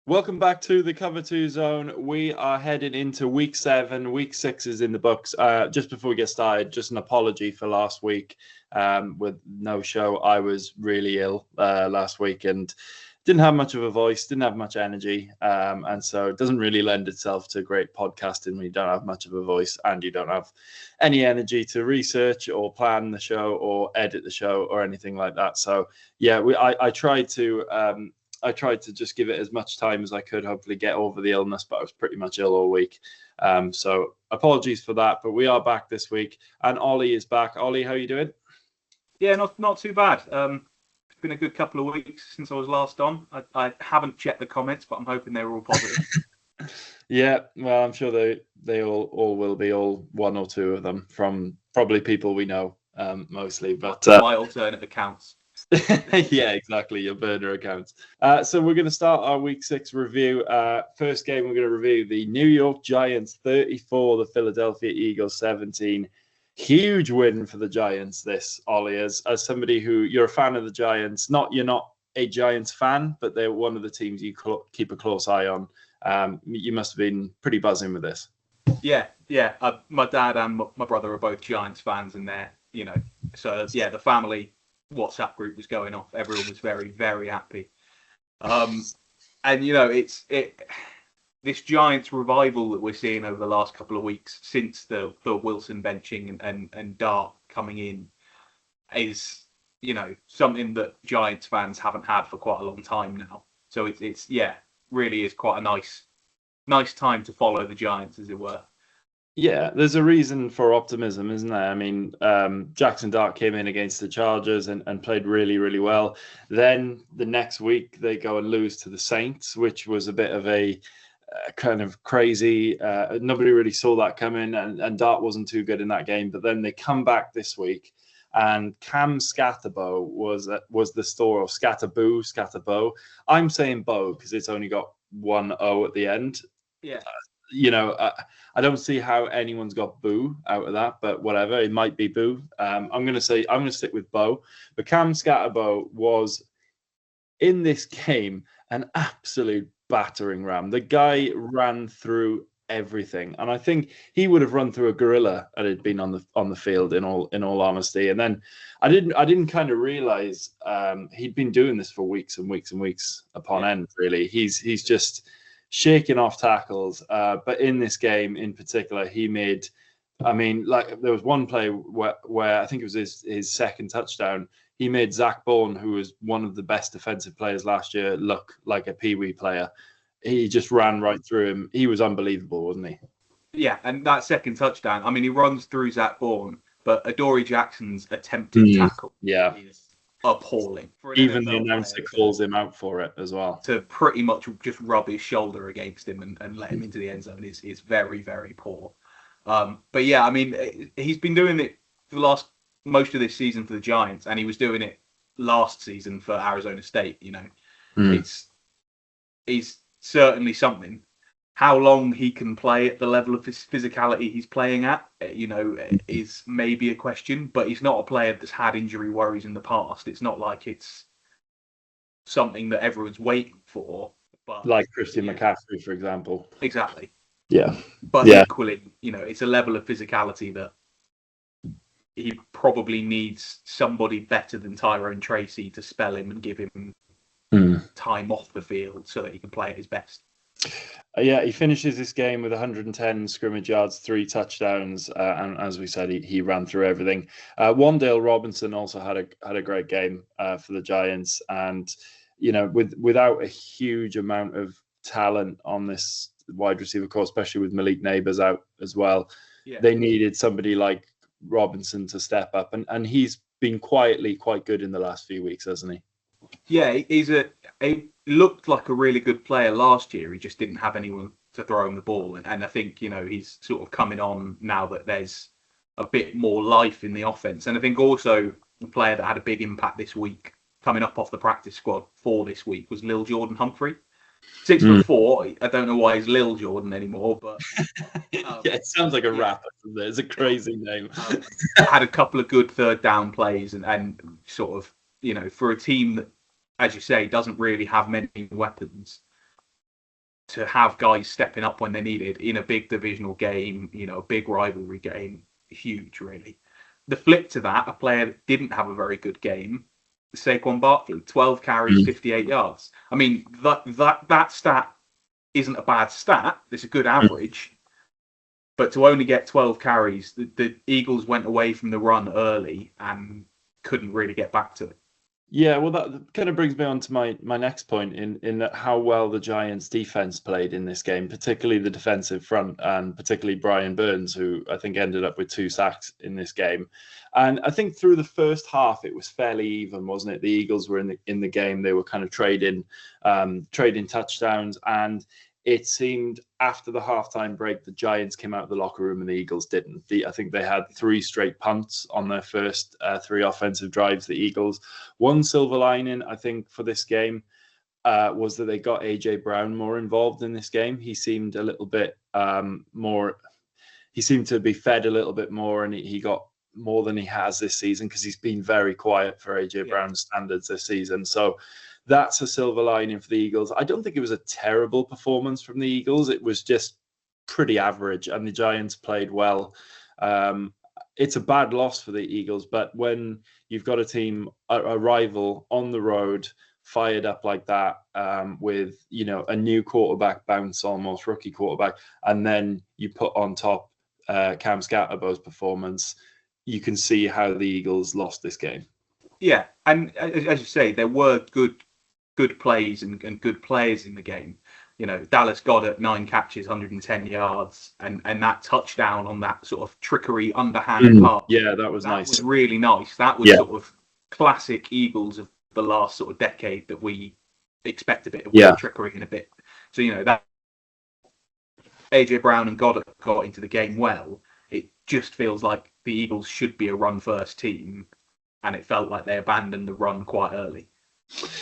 Welcome back to the Cover 2 Zone. We are heading into week 7. Week 6 is in the books. Just before we get started, just an apology for last week with no show. I was really ill last week and didn't have much of a voice, didn't have much energy. And so it doesn't really lend itself to great podcasting when you don't have much of a voice and you don't have any energy to research or plan the show or edit the show or anything like that. So, yeah, I tried to just give it as much time as I could, hopefully get over the illness, but I was pretty much ill all week. So apologies for that, but we are back this week and Ollie is back. Ollie, how are you doing? Yeah, not too bad. It's been a good couple of weeks since I was last on. I haven't checked the comments, but I'm hoping they were all positive. Yeah, well, I'm sure they all will be, all one or two of them from probably people we know mostly. But my alternate accounts. Yeah, exactly, your burner accounts. So we're going to start our week 6 review. First game, we're going to review the New York Giants 34, the Philadelphia Eagles 17. Huge win for the Giants, this, Ollie, as somebody who, you're a fan of the Giants. You're not a Giants fan, but they're one of the teams you keep a close eye on. You must have been pretty buzzing with this. Yeah. My dad and my brother are both Giants fans, and so yeah, the family WhatsApp group was going off. Everyone was very, very happy. And this Giants revival that we're seeing over the last couple of weeks since the Wilson benching and Dart coming in is, something that Giants fans haven't had for quite a long time now. So it's really is quite a nice time to follow the Giants, as it were. Yeah, there's a reason for optimism, isn't there? I mean, Jackson Dart came in against the Chargers and played really, really well. Then the next week they go and lose to the Saints, which was a bit of a kind of crazy. Nobody really saw that coming, and Dart wasn't too good in that game. But then they come back this week, and Cam Scatterbo was the store of Scatterbo. I'm saying Bo because it's only got one O at the end. Yeah. I don't see how anyone's got Boo out of that, but whatever. It might be Boo. I'm going to stick with Bo. But Cam Scatterbo was in this game an absolute battering ram. The guy ran through everything, and I think he would have run through a gorilla had it been on the field. In all honesty, and then I didn't kind of realize he'd been doing this for weeks and weeks and weeks upon end. Really, he's just shaking off tackles, but in this game in particular, he made. I mean, like there was one play where I think it was his second touchdown. He made Zach Bourne, who was one of the best defensive players last year, look like a peewee player. He just ran right through him. He was unbelievable, wasn't he? Yeah, and that second touchdown, I mean, he runs through Zach Bourne, but Adoree Jackson's attempted tackle is appalling. Even the announcer calls him out for it as well. To pretty much just rub his shoulder against him and let him into the end zone is very, very poor. But yeah, I mean, he's been doing it for most of this season for the Giants, and he was doing it last season for Arizona State. It's certainly something. How long he can play at the level of physicality he's playing at, is maybe a question. But he's not a player that's had injury worries in the past. It's not like it's something that everyone's waiting for. But like Christian McCaffrey, for example. Exactly. Yeah. But equally, it's a level of physicality that he probably needs somebody better than Tyrone Tracy to spell him and give him time off the field so that he can play at his best. Yeah, he finishes this game with 110 scrimmage yards, 3 touchdowns, and as we said, he ran through everything. Wan'Dale Robinson also had a great game for the Giants, and without a huge amount of talent on this wide receiver core, especially with Malik Neighbors out as well, they needed somebody like Robinson to step up, and he's been quietly quite good in the last few weeks, hasn't he? Yeah, he looked like a really good player last year. He just didn't have anyone to throw him the ball. And I think, he's sort of coming on now that there's a bit more life in the offense. And I think also the player that had a big impact this week, coming up off the practice squad for this week, was Lil Jordan Humphrey. 6'4". I don't know why he's Lil Jordan anymore, but it sounds like a rapper. It's a crazy name. Had a couple of good third down plays and sort of, for a team that, as you say, doesn't really have many weapons, to have guys stepping up when they needed in a big divisional game, a big rivalry game, huge, really. The flip to that, a player that didn't have a very good game, Saquon Barkley, 12 carries, 58 yards. I mean, that stat isn't a bad stat. It's a good average. But to only get 12 carries, the Eagles went away from the run early and couldn't really get back to it. Yeah, well, that kind of brings me on to my next point in that how well the Giants' defense played in this game, particularly the defensive front, and particularly Brian Burns, who I think ended up with 2 sacks in this game. And I think through the first half, it was fairly even, wasn't it? The Eagles were in the game; they were kind of trading touchdowns, and it seemed after the halftime break, the Giants came out of the locker room and the Eagles didn't. I think they had 3 straight punts on their first 3 offensive drives, the Eagles. One silver lining, I think, for this game was that they got A.J. Brown more involved in this game. He seemed a little bit more... He seemed to be fed a little bit more, and he got more than he has this season because he's been very quiet for A.J. Brown's standards this season. So that's a silver lining for the Eagles. I don't think it was a terrible performance from the Eagles. It was just pretty average, and the Giants played well. It's a bad loss for the Eagles, but when you've got a team, a rival on the road, fired up like that, with a new quarterback bounce, almost rookie quarterback, and then you put on top Cam Scatterbow's performance, you can see how the Eagles lost this game. Yeah, and as you say, there were good plays and good players in the game. Dallas Goedert, 9 catches, 110 yards, and that touchdown on that sort of trickery underhand pass. Yeah, that was nice. That was really nice. That was sort of classic Eagles of the last sort of decade that we expect a bit of trickery in a bit. So, that A.J. Brown and Goddard got into the game well. It just feels like the Eagles should be a run-first team, and it felt like they abandoned the run quite early.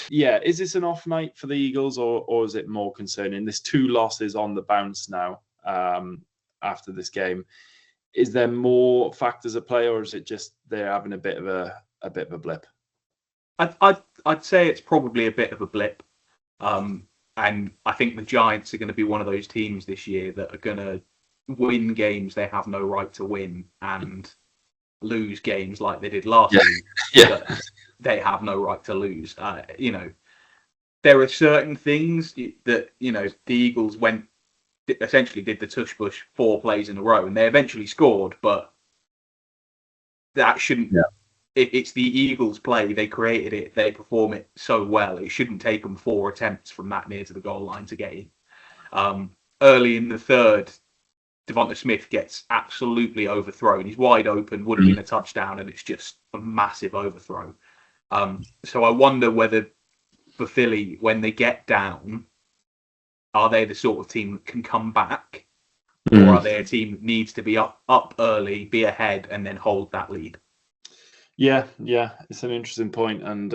Yeah, is this an off night for the Eagles, or is it more concerning? There's 2 losses on the bounce now after this game. Is there more factors at play, or is it just they're having a bit of a blip? I'd say it's probably a bit of a blip, and I think the Giants are going to be one of those teams this year that are going to win games they have no right to win and lose games like they did last week. That they have no right to lose. There are certain things that the Eagles essentially did the tush push 4 plays in a row, and they eventually scored, but that shouldn't. Yeah. It's the Eagles' play. They created it. They perform it so well. It shouldn't take them 4 attempts from that near to the goal line to get in. Early in the third, Devonta Smith gets absolutely overthrown. He's wide open, would have been a touchdown, and it's just a massive overthrow. So I wonder whether for Philly, when they get down, are they the sort of team that can come back, or are they a team that needs to be up early, be ahead, and then hold that lead? Yeah, it's an interesting point, and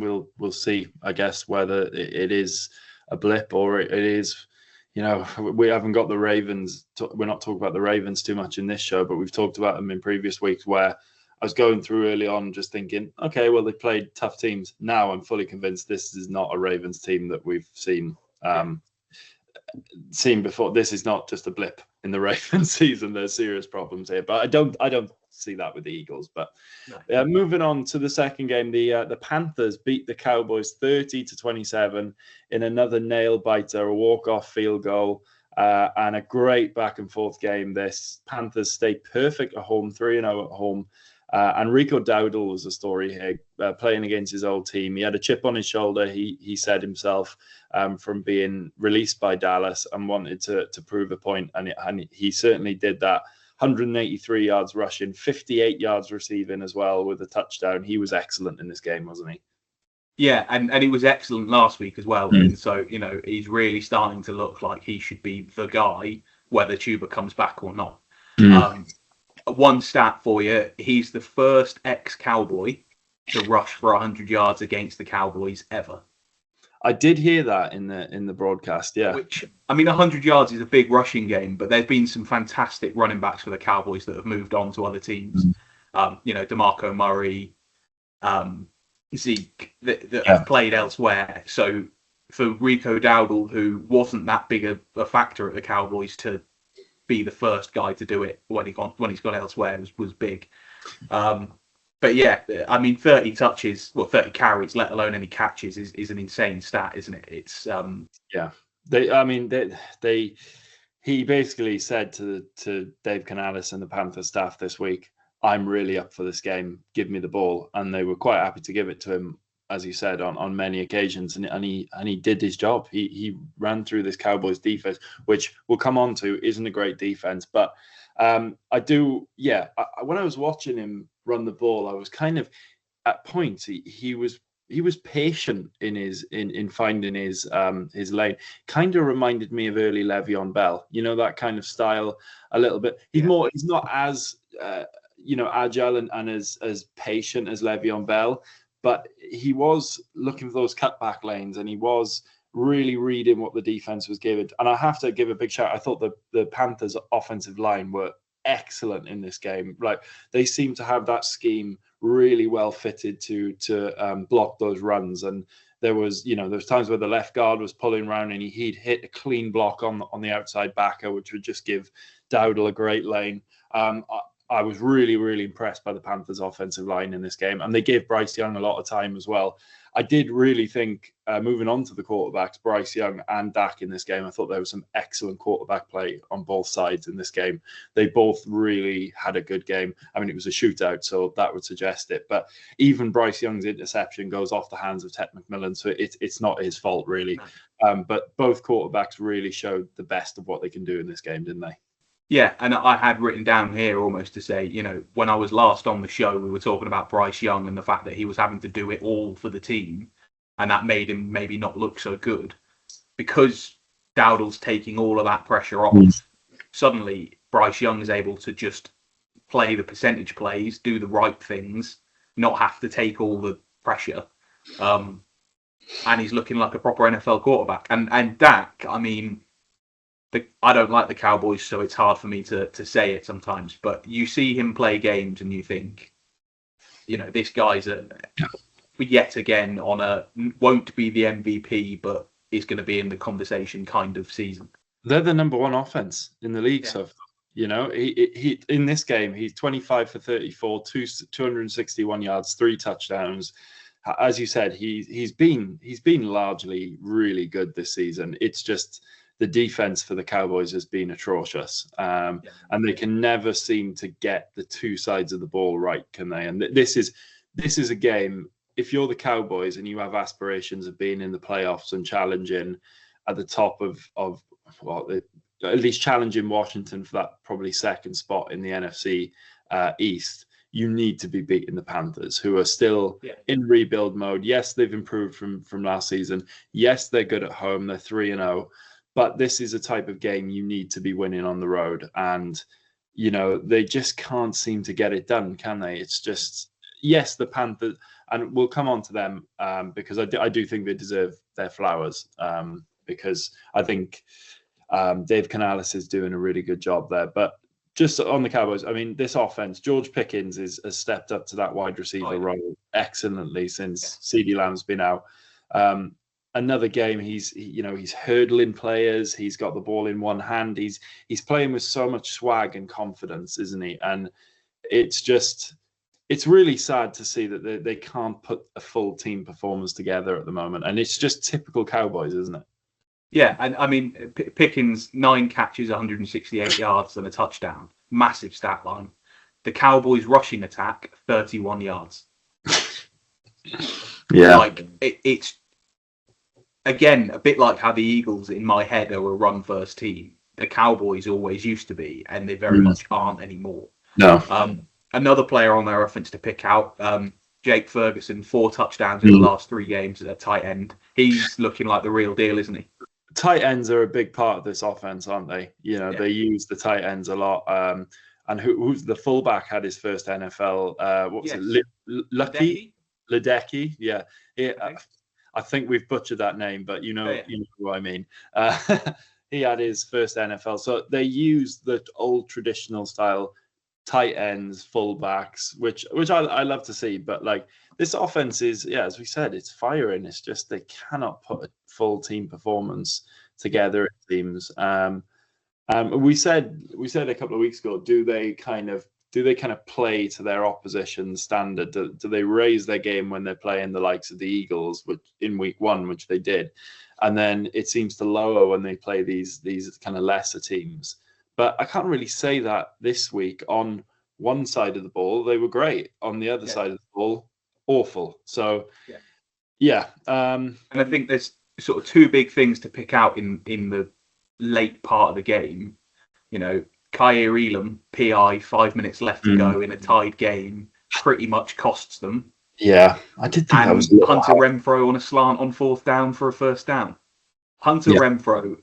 we'll see, I guess, whether it is a blip or it is. We haven't got the Ravens. We're not talking about the Ravens too much in this show, but we've talked about them in previous weeks where I was going through early on just thinking, okay, well, they played tough teams. Now I'm fully convinced this is not a Ravens team that we've seen before. This is not just a blip in the Ravens season. There's serious problems here, but I don't see that with the Eagles. But moving on to the second game, the Panthers beat the Cowboys 30-27 in another nail biter, a walk-off field goal. And a great back and forth game. This Panthers stayed perfect at home, 3-0 at home. And Rico Dowdle was a story here, playing against his old team. He had a chip on his shoulder, he said himself, from being released by Dallas and wanted to prove a point. And he certainly did that. 183 yards rushing, 58 yards receiving as well with a touchdown. He was excellent in this game, wasn't he? Yeah, and he was excellent last week as well. And so, he's really starting to look like he should be the guy, whether Chuba comes back or not. One stat for you, he's the first ex-Cowboy to rush for 100 yards against the Cowboys ever. I did hear that in the broadcast, yeah. Which, 100 yards is a big rushing game, but there's been some fantastic running backs for the Cowboys that have moved on to other teams. DeMarco Murray, Zeke, that have played elsewhere. So for Rico Dowdle, who wasn't that big a factor at the Cowboys, to be the first guy to do it when he's gone elsewhere was big. But yeah, I mean, 30 touches, 30 carries, let alone any catches, is an insane stat, isn't it? It's yeah. He basically said to Dave Canales and the Panthers staff this week, "I'm really up for this game. Give me the ball," and they were quite happy to give it to him, as you said, on many occasions, and he did his job. He ran through this Cowboys defense, which we'll come on to, isn't a great defense, but when I was watching him run the ball, I was kind of at points he was patient in finding his lane. Kind of reminded me of early Le'Veon Bell, that kind of style a little bit. He's not as agile and as patient as Le'Veon Bell, but he was looking for those cutback lanes, and he was really reading what the defense was giving. And I have to give a big shout. I thought the Panthers' offensive line were excellent in this game. Like, they seem to have that scheme really well fitted to block those runs. And there was times where the left guard was pulling around and he'd hit a clean block on the outside backer, which would just give Dowdle a great lane. I was really, really impressed by the Panthers' offensive line in this game, and they gave Bryce Young a lot of time as well. I did really think, moving on to the quarterbacks, Bryce Young and Dak in this game, I thought there was some excellent quarterback play on both sides in this game. They both really had a good game. I mean, it was a shootout, so that would suggest it. But even Bryce Young's interception goes off the hands of Ted McMillan, so it's not his fault, really. But both quarterbacks really showed the best of what they can do in this game, didn't they? Yeah, and I had written down here almost to say, when I was last on the show, we were talking about Bryce Young and the fact that he was having to do it all for the team, and that made him maybe not look so good. Because Dowdle's taking all of that pressure off, suddenly Bryce Young is able to just play the percentage plays, do the right things, not have to take all the pressure. And he's looking like a proper NFL quarterback. And Dak, I mean, I don't like the Cowboys, so it's hard for me to say it sometimes. But you see him play games and you think, this guy's yet again won't be the MVP, but is going to be in the conversation kind of season. They're the number one offense in the league. So, he in this game, he's 25 for 34, 261 yards, 3 touchdowns. As you said, he's been largely really good this season. It's just the defense for the Cowboys has been atrocious, and they can never seem to get the two sides of the ball right, can they? And this is a game. If you're the Cowboys and you have aspirations of being in the playoffs and challenging at the top of at least challenging Washington for that probably second spot in the NFC East, you need to be beating the Panthers, who are still in rebuild mode. Yes, they've improved from last season. Yes, they're good at home. They're 3-0. But this is a type of game you need to be winning on the road. And, they just can't seem to get it done, can they? It's just, yes, the Panthers, and we'll come on to them because I do think they deserve their flowers because I think Dave Canales is doing a really good job there. But just on the Cowboys, I mean, this offense, George Pickens has stepped up to that wide receiver role excellently since CeeDee Lamb's been out. Another game, he's hurdling players. He's got the ball in one hand. He's playing with so much swag and confidence, isn't he? And it's really sad to see that they can't put a full team performance together at the moment. And it's just typical Cowboys, isn't it? Yeah, and I mean, Pickens, 9 catches, 168 yards and a touchdown. Massive stat line. The Cowboys rushing attack, 31 yards. Yeah. It's again, a bit like how the Eagles in my head are a run-first team. The Cowboys always used to be, and they very much aren't anymore. No. Another player on their offense to pick out, Jake Ferguson, 4 touchdowns in the last 3 games at tight end. He's looking like the real deal, isn't he? Tight ends are a big part of this offense, aren't they? They use the tight ends a lot. And who's the fullback had his first NFL? What was it? Ledecky? Yeah. I think we've butchered that name, but you know who I mean. He had his first NFL. So they use the old traditional style tight ends, fullbacks, which I love to see. But like this offense is, as we said, it's firing. It's just they cannot put a full team performance together. It seems. We said a couple of weeks ago, do they kind of play to their opposition standard? Do they raise their game when they're playing the likes of the Eagles, which in week 1, which they did, and then it seems to lower when they play these kind of lesser teams? But I can't really say that this week. On one side of the ball, they were great. On the other side of the ball, awful. So, and I think there's sort of two big things to pick out in the late part of the game. You know, Kyer Elam, PI, 5 minutes left to go in a tied game, pretty much costs them. Yeah, I did think that was Hunter Renfro on a slant on 4th down for a first down. Hunter Renfro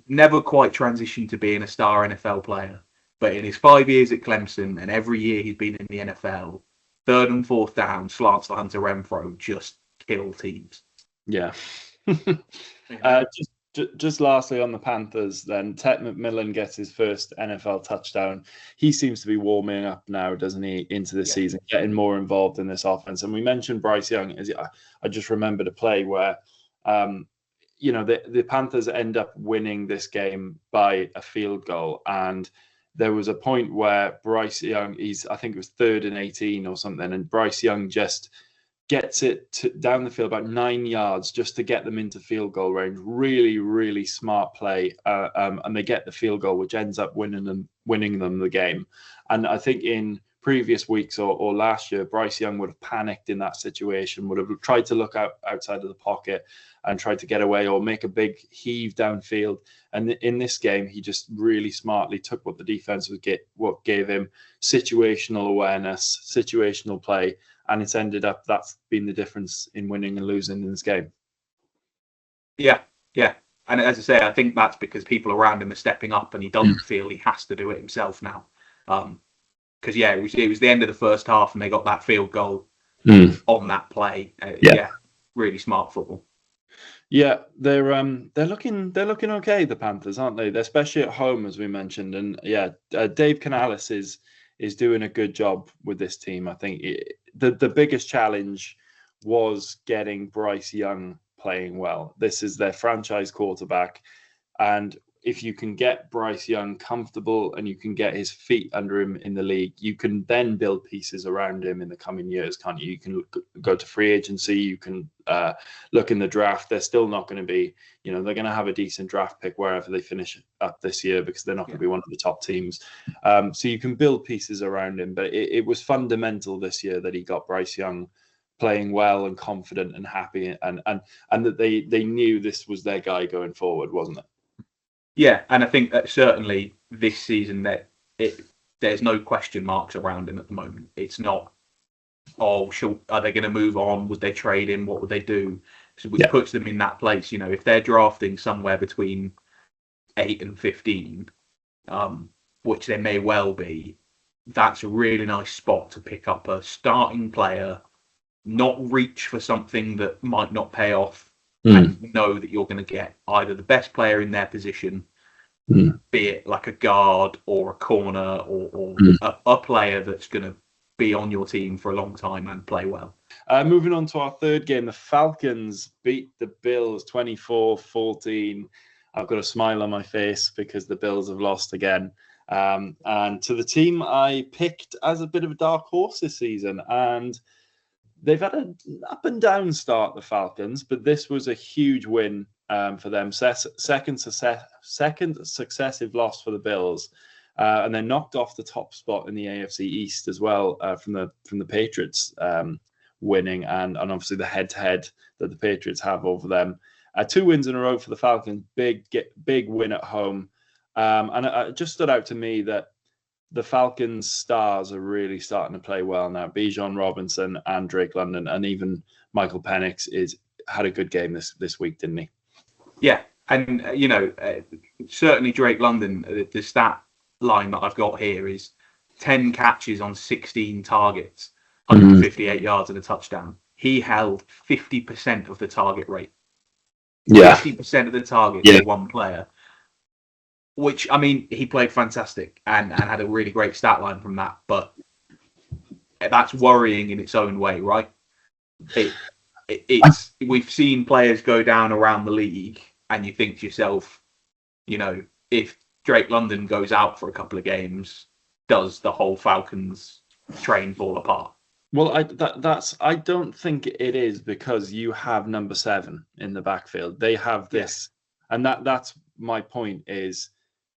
never quite transitioned to being a star NFL player, but in his 5 years at Clemson and every year he's been in the NFL, 3rd and 4th down, slants to Hunter Renfro just kill teams. Yeah. Just lastly on the Panthers, then Ted McMillan gets his first NFL touchdown. He seems to be warming up now, doesn't he, into the season, getting more involved in this offense. And we mentioned Bryce Young. I just remembered a play where, the Panthers end up winning this game by a field goal. And there was a point where Bryce Young, I think it was 3rd and 18 or something, and Bryce Young just gets it down the field about 9 yards just to get them into field goal range. Really, really smart play. And they get the field goal, which ends up winning them the game. And I think in previous weeks or last year, Bryce Young would have panicked in that situation, would have tried to look outside of the pocket and tried to get away or make a big heave downfield. And in this game, he just really smartly took what the defense what gave him situational awareness, situational play, and it's ended up that's been the difference in winning and losing in this game. Yeah. And as I say, I think that's because people around him are stepping up and he doesn't feel he has to do it himself now. Because, it was the end of the first half and they got that field goal on that play. Really smart football. Yeah, they're looking okay, the Panthers, aren't they? They're especially at home, as we mentioned. And Dave Canales is doing a good job with this team. I think the biggest challenge was getting Bryce Young playing well. This is their franchise quarterback. And if you can get Bryce Young comfortable and you can get his feet under him in the league, you can then build pieces around him in the coming years, can't you? You can go to free agency. You can look in the draft. They're still not going to be, they're going to have a decent draft pick wherever they finish up this year because they're not going to be one of the top teams. So you can build pieces around him. But it was fundamental this year that he got Bryce Young playing well and confident and happy and that they knew this was their guy going forward, wasn't it? Yeah, and I think that certainly this season there's no question marks around him at the moment. It's not, are they going to move on? Would they trade him? What would they do? So which puts them in that place. If they're drafting somewhere between 8 and 15, which they may well be, that's a really nice spot to pick up a starting player, not reach for something that might not pay off, and know that you're going to get either the best player in their position, be it like a guard or a corner or a player that's going to be on your team for a long time and play well. Moving on to our third game, the Falcons beat the Bills 24-14. I've got a smile on my face because the Bills have lost again. And to the team I picked as a bit of a dark horse this season. And they've had an up and down start, the Falcons, but this was a huge win for them. Second successive loss for the Bills, and they're knocked off the top spot in the AFC East as well from the Patriots winning, and obviously the head-to-head that the Patriots have over them. 2 wins in a row for the Falcons, big win at home, and it just stood out to me that the Falcons' stars are really starting to play well now. Bijan Robinson and Drake London, and even Michael Penix had a good game this week, didn't he? Yeah, and certainly Drake London. The stat line that I've got here is 10 catches on 16 targets, 158 yards and a touchdown. He held 50% of the target rate. 50% of the target for one player. which, I mean, he played fantastic and had a really great stat line from that, but that's worrying in its own way, right? We've seen players go down around the league, and you think to yourself, if Drake London goes out for a couple of games, does the whole Falcons train fall apart? Well, I don't think it is, because you have number 7 in the backfield. They have this, and that's my point. Is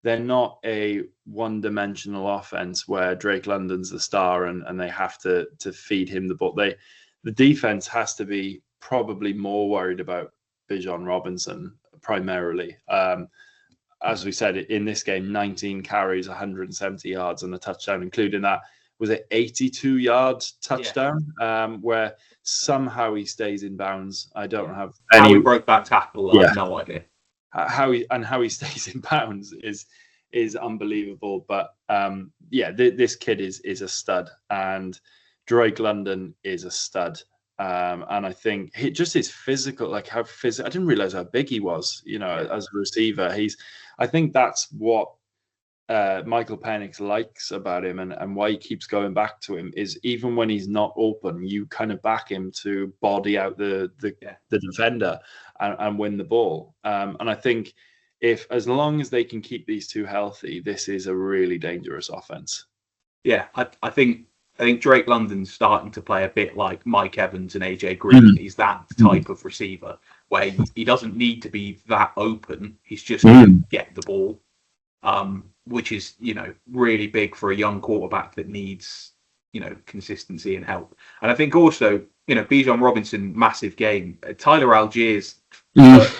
they're not a one-dimensional offense where Drake London's the star and they have to feed him the ball. The defense has to be probably more worried about Bijan Robinson primarily. As we said, in this game, 19 carries, 170 yards, and a touchdown, including that, was it 82-yard touchdown, where somehow he stays in bounds. I don't have any. How he broke that tackle, I have no idea. How he stays in bounds is unbelievable. But this kid is a stud, and Drake London is a stud. And I think just his physical, like how physical. I didn't realize how big he was, as a receiver. I think that's what Michael Penix likes about him, and why he keeps going back to him, is even when he's not open, you kind of back him to body out the defender and win the ball. And I think as long as they can keep these two healthy, this is a really dangerous offense. Yeah, I think Drake London's starting to play a bit like Mike Evans and AJ Green. He's that type of receiver where he doesn't need to be that open. He's just going to get the ball, which is, really big for a young quarterback that needs, consistency and help. And I think also, Bijan Robinson, massive game. Tyler Algiers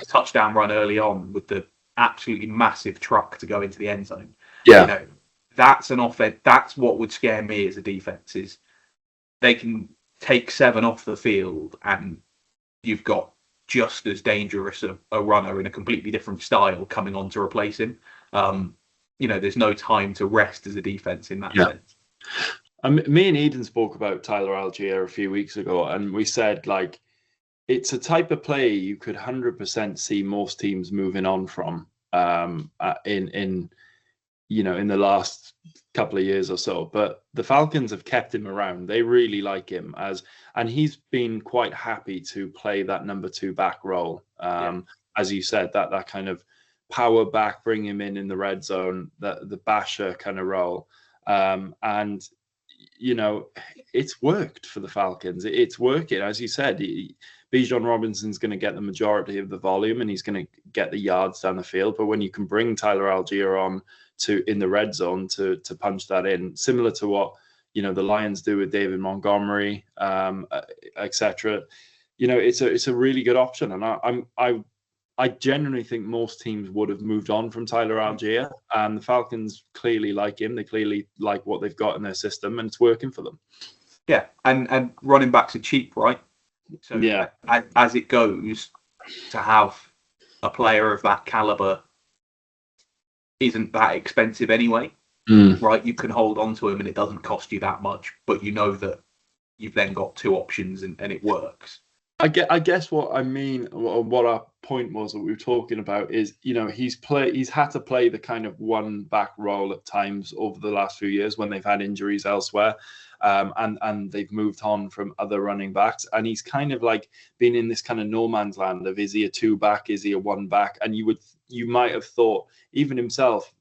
touchdown run early on with the absolutely massive truck to go into the end zone. Yeah. That's an offense. That's what would scare me as a defense, is they can take 7 off the field and you've got just as dangerous a runner in a completely different style coming on to replace him. There's no time to rest as a defense in that sense. Me and Eden spoke about Tyler Algier a few weeks ago, and we said, like, it's a type of play you could 100% see most teams moving on from in the last couple of years or so. But the Falcons have kept him around. They really like him, and he's been quite happy to play that number 2 back role. As you said, that kind of power back, bring him in the red zone, the basher kind of role. And it's worked for the Falcons. It's working. As you said, Bijan Robinson's going to get the majority of the volume, and he's going to get the yards down the field. But when you can bring Tyler Algier on in the red zone to punch that in, similar to what the Lions do with David Montgomery, etc. It's a really good option, and I genuinely think most teams would have moved on from Tyler Algier, and the Falcons clearly like him. They clearly like what they've got in their system, and it's working for them. Yeah, and running backs are cheap, right? So as it goes, to have a player of that caliber isn't that expensive anyway, right? You can hold on to him and it doesn't cost you that much, but you know that you've then got 2 options and it works. I guess what I mean, what our point was that we were talking about is, he's had to play the kind of 1 back role at times over the last few years when they've had injuries elsewhere, and they've moved on from other running backs, and he's kind of like been in this kind of no man's land of, is he a 2 back, is he a 1 back? And you might have thought, even himself,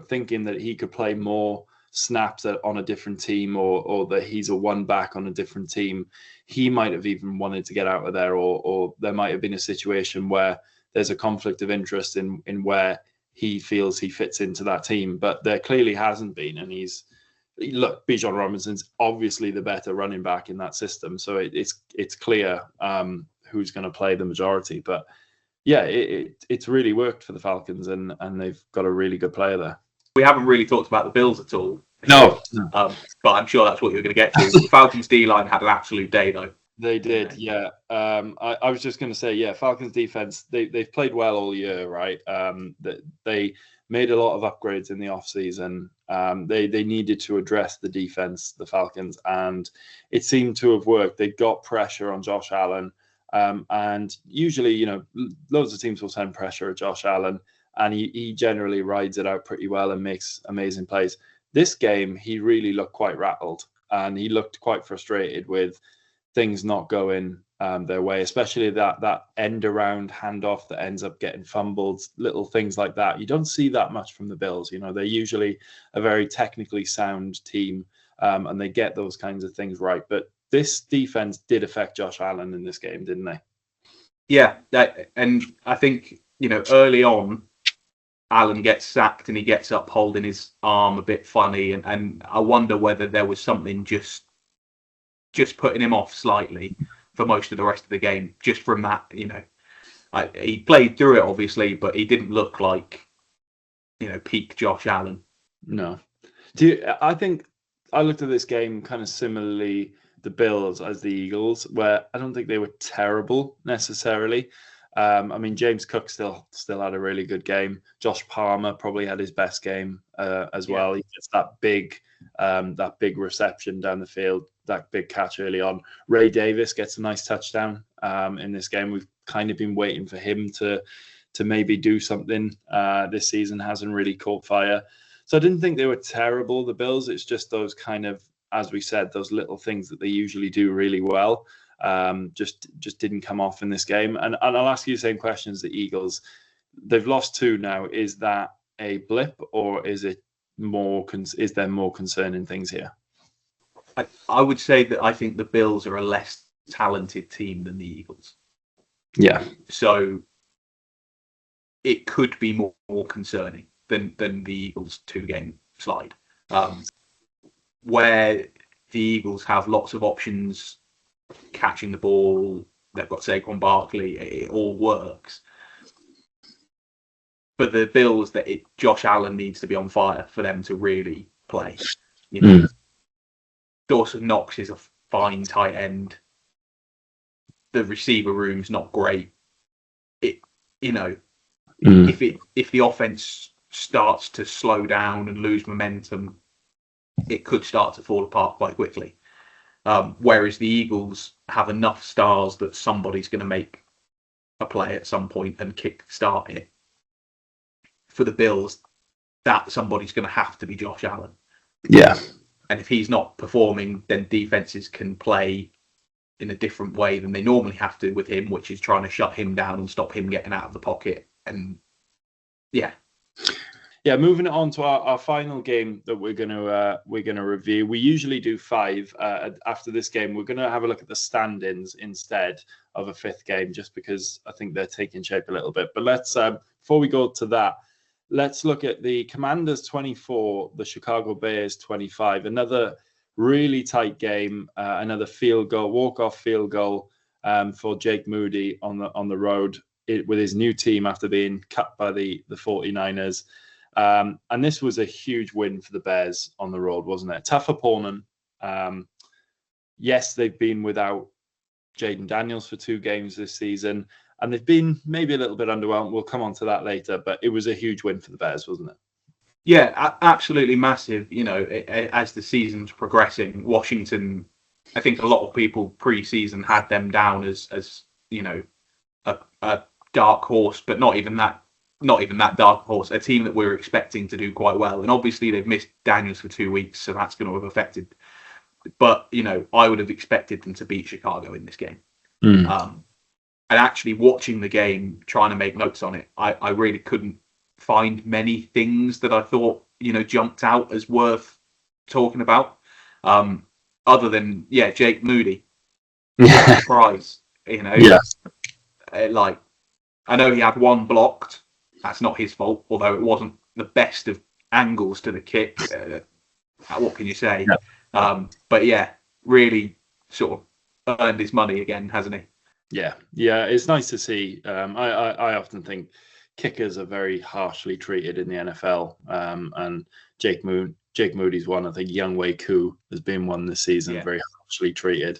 thinking that he could play more snaps on a different team, or that he's a 1 back on a different team, he might have even wanted to get out of there, or there might have been a situation where there's a conflict of interest in where he feels he fits into that team. But there clearly hasn't been, and Bijan Robinson's obviously the better running back in that system, so it's clear who's going to play the majority. But it's really worked for the Falcons, and they've got a really good player there. We haven't really talked about the Bills at all. No. But I'm sure that's what you're going to get to. The Falcons D-line had an absolute day, though. They did, yeah. I was just going to say, Falcons defense, they've played well all year, right? They made a lot of upgrades in the offseason. They needed to address the defense, the Falcons, and it seemed to have worked. They got pressure on Josh Allen, and usually, loads of teams will send pressure at Josh Allen, and he generally rides it out pretty well and makes amazing plays. This game, he really looked quite rattled, and he looked quite frustrated with things not going their way, especially that end around handoff that ends up getting fumbled, little things like that. You don't see that much from the Bills. They're usually a very technically sound team, and they get those kinds of things right. But this defense did affect Josh Allen in this game, didn't they? Yeah, and I think, early on, Allen gets sacked and he gets up holding his arm a bit funny, and I wonder whether there was something just putting him off slightly for most of the rest of the game, just from that. He played through it obviously, but he didn't look like peak Josh Allen. No. I think I looked at this game kind of similarly, the Bills as the Eagles, where I don't think they were terrible necessarily. James Cook still had a really good game. Josh Palmer probably had his best game as well. He gets that big reception down the field, that big catch early on. Ray Davis gets a nice touchdown in this game. We've kind of been waiting for him to maybe do something this season. Hasn't really caught fire. So I didn't think they were terrible, the Bills. It's just those kind of, as we said, those little things that they usually do really well. Just didn't come off in this game. And I'll ask you the same question as the Eagles. They've lost 2 now. Is that a blip, or is it is there more concerning things here? I would say that I think the Bills are a less talented team than the Eagles. Yeah. So it could be more concerning than the Eagles 2-game slide, where the Eagles have lots of options catching the ball. They've got Saquon Barkley. It all works. But the Bills, Josh Allen needs to be on fire for them to really play. Dawson Knox is a fine tight end. The receiver room's not great. If the offense starts to slow down and lose momentum, it could start to fall apart quite quickly. Whereas the Eagles have enough stars that somebody's going to make a play at some point and kick-start it. For the Bills, that somebody's going to have to be Josh Allen. Yeah. And if he's not performing, then defenses can play in a different way than they normally have to with him, which is trying to shut him down and stop him getting out of the pocket. And yeah. Moving on to our final game that we're gonna review. We usually do 5. After this game, we're gonna have a look at the stand-ins instead of a 5th game, just because I think they're taking shape a little bit. But let's before we go to that, let's look at the Commanders 24, the Chicago Bears 25. Another really tight game. Another walk-off field goal for Jake Moody on the road with his new team after being cut by the 49ers. And this was a huge win for the Bears on the road, wasn't it? Tough opponent. Yes, they've been without Jaden Daniels for 2 games this season, and they've been maybe a little bit underwhelmed. We'll come on to that later, but it was a huge win for the Bears, wasn't it? Yeah, absolutely massive. As the season's progressing, Washington, I think a lot of people pre-season had them down as a dark horse, but not even that dark horse, a team that we were expecting to do quite well. And obviously they've missed Daniels for 2 weeks, so that's going to have affected. But, I would have expected them to beat Chicago in this game. And actually watching the game, trying to make notes on it, I really couldn't find many things that I thought, jumped out as worth talking about. Other than, Jake Moody. Surprise, Yeah. I know he had 1 blocked. That's not his fault, although it wasn't the best of angles to the kick. What can you say? Yeah. But yeah, really sort of earned his money again, hasn't he? Yeah, it's nice to see. I often think kickers are very harshly treated in the NFL, and Jake Moody's one. I think Younghoe Koo has been one this season, very harshly treated.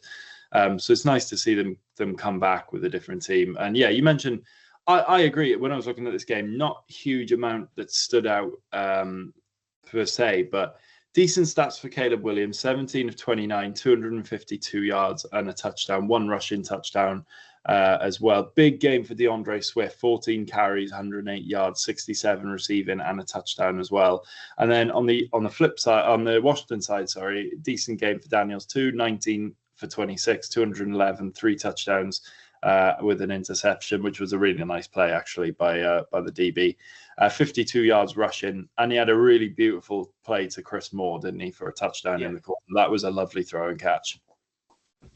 So it's nice to see them come back with a different team. And yeah, you mentioned. I agree. When I was looking at this game, not huge amount that stood out per se, but decent stats for Caleb Williams, 17 of 29, 252 yards and a touchdown, 1 rushing touchdown. as well. Big game for DeAndre Swift, 14 carries, 108 yards, 67 receiving, and a touchdown as well. And then on the flip side, on the Washington side, decent game for Daniels too, 19 for 26, 211, 3 touchdowns with an interception, which was a really nice play actually by the DB. 52 yards rushing, and he had a really beautiful play to Chris Moore, didn't he, for a touchdown in the corner. That was a lovely throw and catch.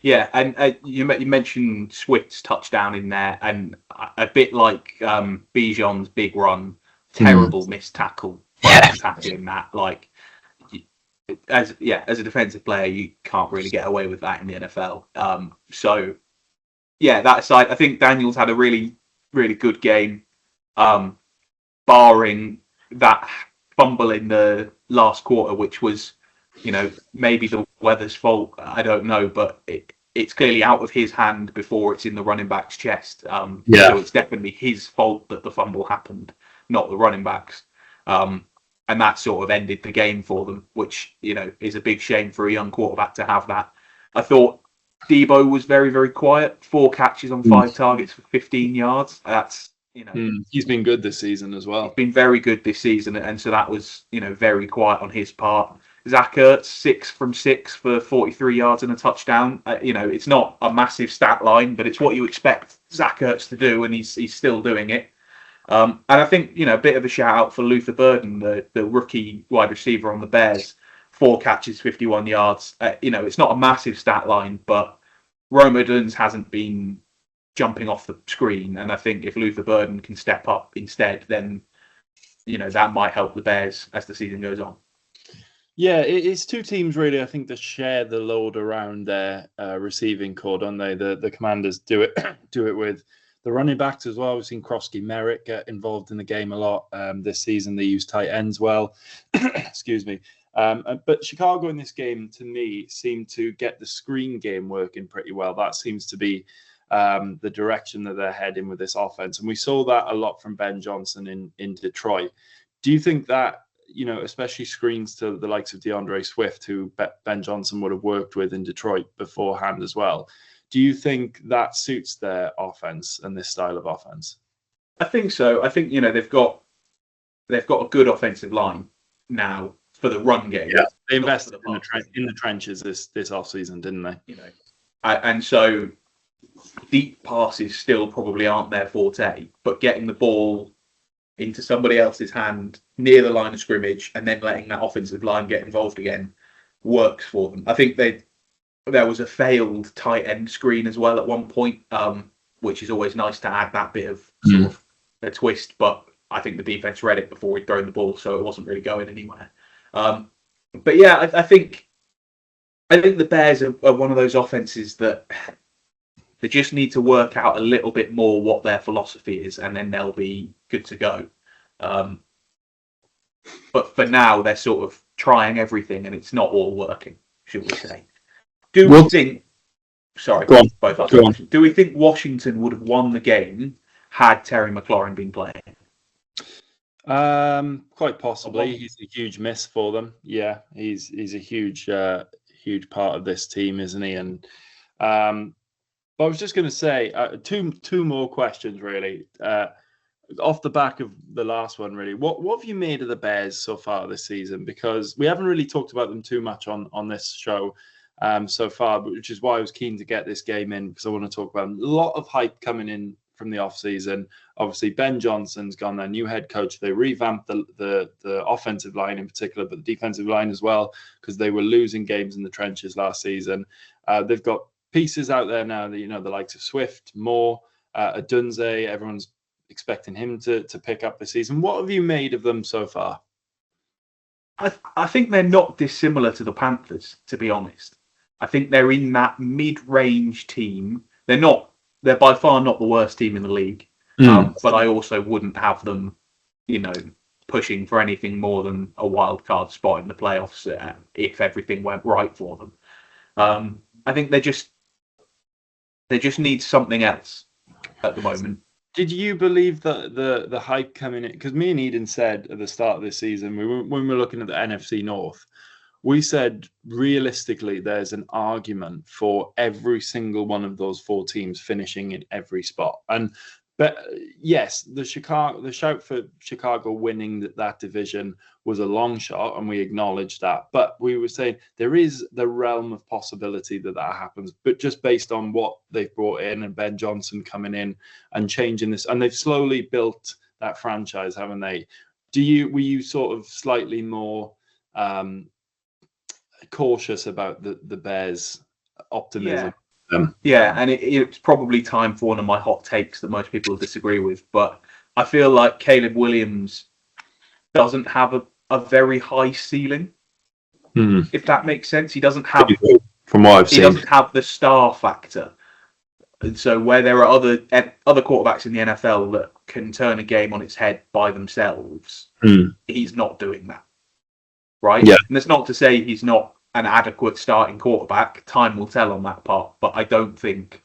Yeah, and you mentioned Swift's touchdown in there, and a bit like Bijan's big run, terrible missed tackle, tackling that. Like, as a defensive player, you can't really get away with that in the NFL. So, yeah, that aside, I think Daniels had a really, really good game, barring that fumble in the last quarter, which was, maybe the weather's fault. I don't know, but it's clearly out of his hand before it's in the running back's chest. So it's definitely his fault that the fumble happened, not the running back's. And that sort of ended the game for them, which, is a big shame for a young quarterback to have that. I thought Debo was very, very quiet. 4 catches on 5 targets for 15 yards. That's, he's been good this season as well. He's been very good this season, and so that was, very quiet on his part. Zach Ertz, 6 from 6 for 43 yards and a touchdown. It's not a massive stat line, but it's what you expect Zach Ertz to do, and he's still doing it. And I think, a bit of a shout out for Luther Burden, the rookie wide receiver on the Bears. 4 catches, 51 yards. It's not a massive stat line, but Rome Odunze hasn't been jumping off the screen. And I think if Luther Burden can step up instead, then, that might help the Bears as the season goes on. Yeah, it's 2 teams really, I think, that share the load around their receiving core, don't they? The Commanders do it with the running backs as well. We've seen Krosky Merritt get involved in the game a lot this season. They use tight ends well. Excuse me. But Chicago in this game, to me, seemed to get the screen game working pretty well. That seems to be the direction that they're heading with this offense. And we saw that a lot from Ben Johnson in Detroit. Do you think that, especially screens to the likes of DeAndre Swift, who Ben Johnson would have worked with in Detroit beforehand as well, do you think that suits their offense and this style of offense? I think so. I think, they've got a good offensive line now for the run game. Yeah, they invested in the trenches this offseason, didn't they? And so deep passes still probably aren't their forte, but getting the ball into somebody else's hand near the line of scrimmage and then letting that offensive line get involved again works for them. I think there was a failed tight end screen as well at one point, which is always nice to add that bit of sort of a twist, but I think the defense read it before he'd thrown the ball, so it wasn't really going anywhere. But yeah, I think the Bears are one of those offenses that they just need to work out a little bit more what their philosophy is, and then they'll be good to go. But for now, they're sort of trying everything, and it's not all working, should we say? Do we think Washington would have won the game had Terry McLaurin been playing? Quite possibly. He's a huge miss for them. Yeah, he's a huge part of this team, isn't he? And but I was just going to say two more questions really. Off the back of the last one, really, what have you made of the Bears so far this season? Because we haven't really talked about them too much on this show so far, which is why I was keen to get this game in, because I want to talk about them. A lot of hype coming in from the offseason. Obviously, Ben Johnson's gone, their new head coach. They revamped the offensive line in particular, but the defensive line as well, because they were losing games in the trenches last season. They've got pieces out there now that, the likes of Swift, Moore, Odunze, everyone's expecting him to pick up the season. What have you made of them so far? I think they're not dissimilar to the Panthers, to be honest. I think they're in that mid-range team. They're by far not the worst team in the league. But I also wouldn't have them, pushing for anything more than a wild card spot in the playoffs if everything went right for them. I think they just need something else at the moment. Did you believe that the hype coming in? Because me and Eden said at the start of this season, when we were looking at the NFC North, we said realistically there's an argument for every single one of those 4 teams finishing in every spot. But yes, the shout for Chicago winning that division was a long shot, and we acknowledged that. But we were saying there is the realm of possibility that happens, but just based on what they've brought in and Ben Johnson coming in and changing this, and they've slowly built that franchise, haven't they? Were you sort of slightly more cautious about the Bears' optimism? Yeah, and it's probably time for one of my hot takes that most people disagree with, but I feel like Caleb Williams doesn't have a very high ceiling, if that makes sense. He doesn't have, from what I've seen, he doesn't have the star factor. And so where there are other quarterbacks in the NFL that can turn a game on its head by themselves, he's not doing that, right? Yeah. And that's not to say he's not an adequate starting quarterback. Time will tell on that part, but I don't think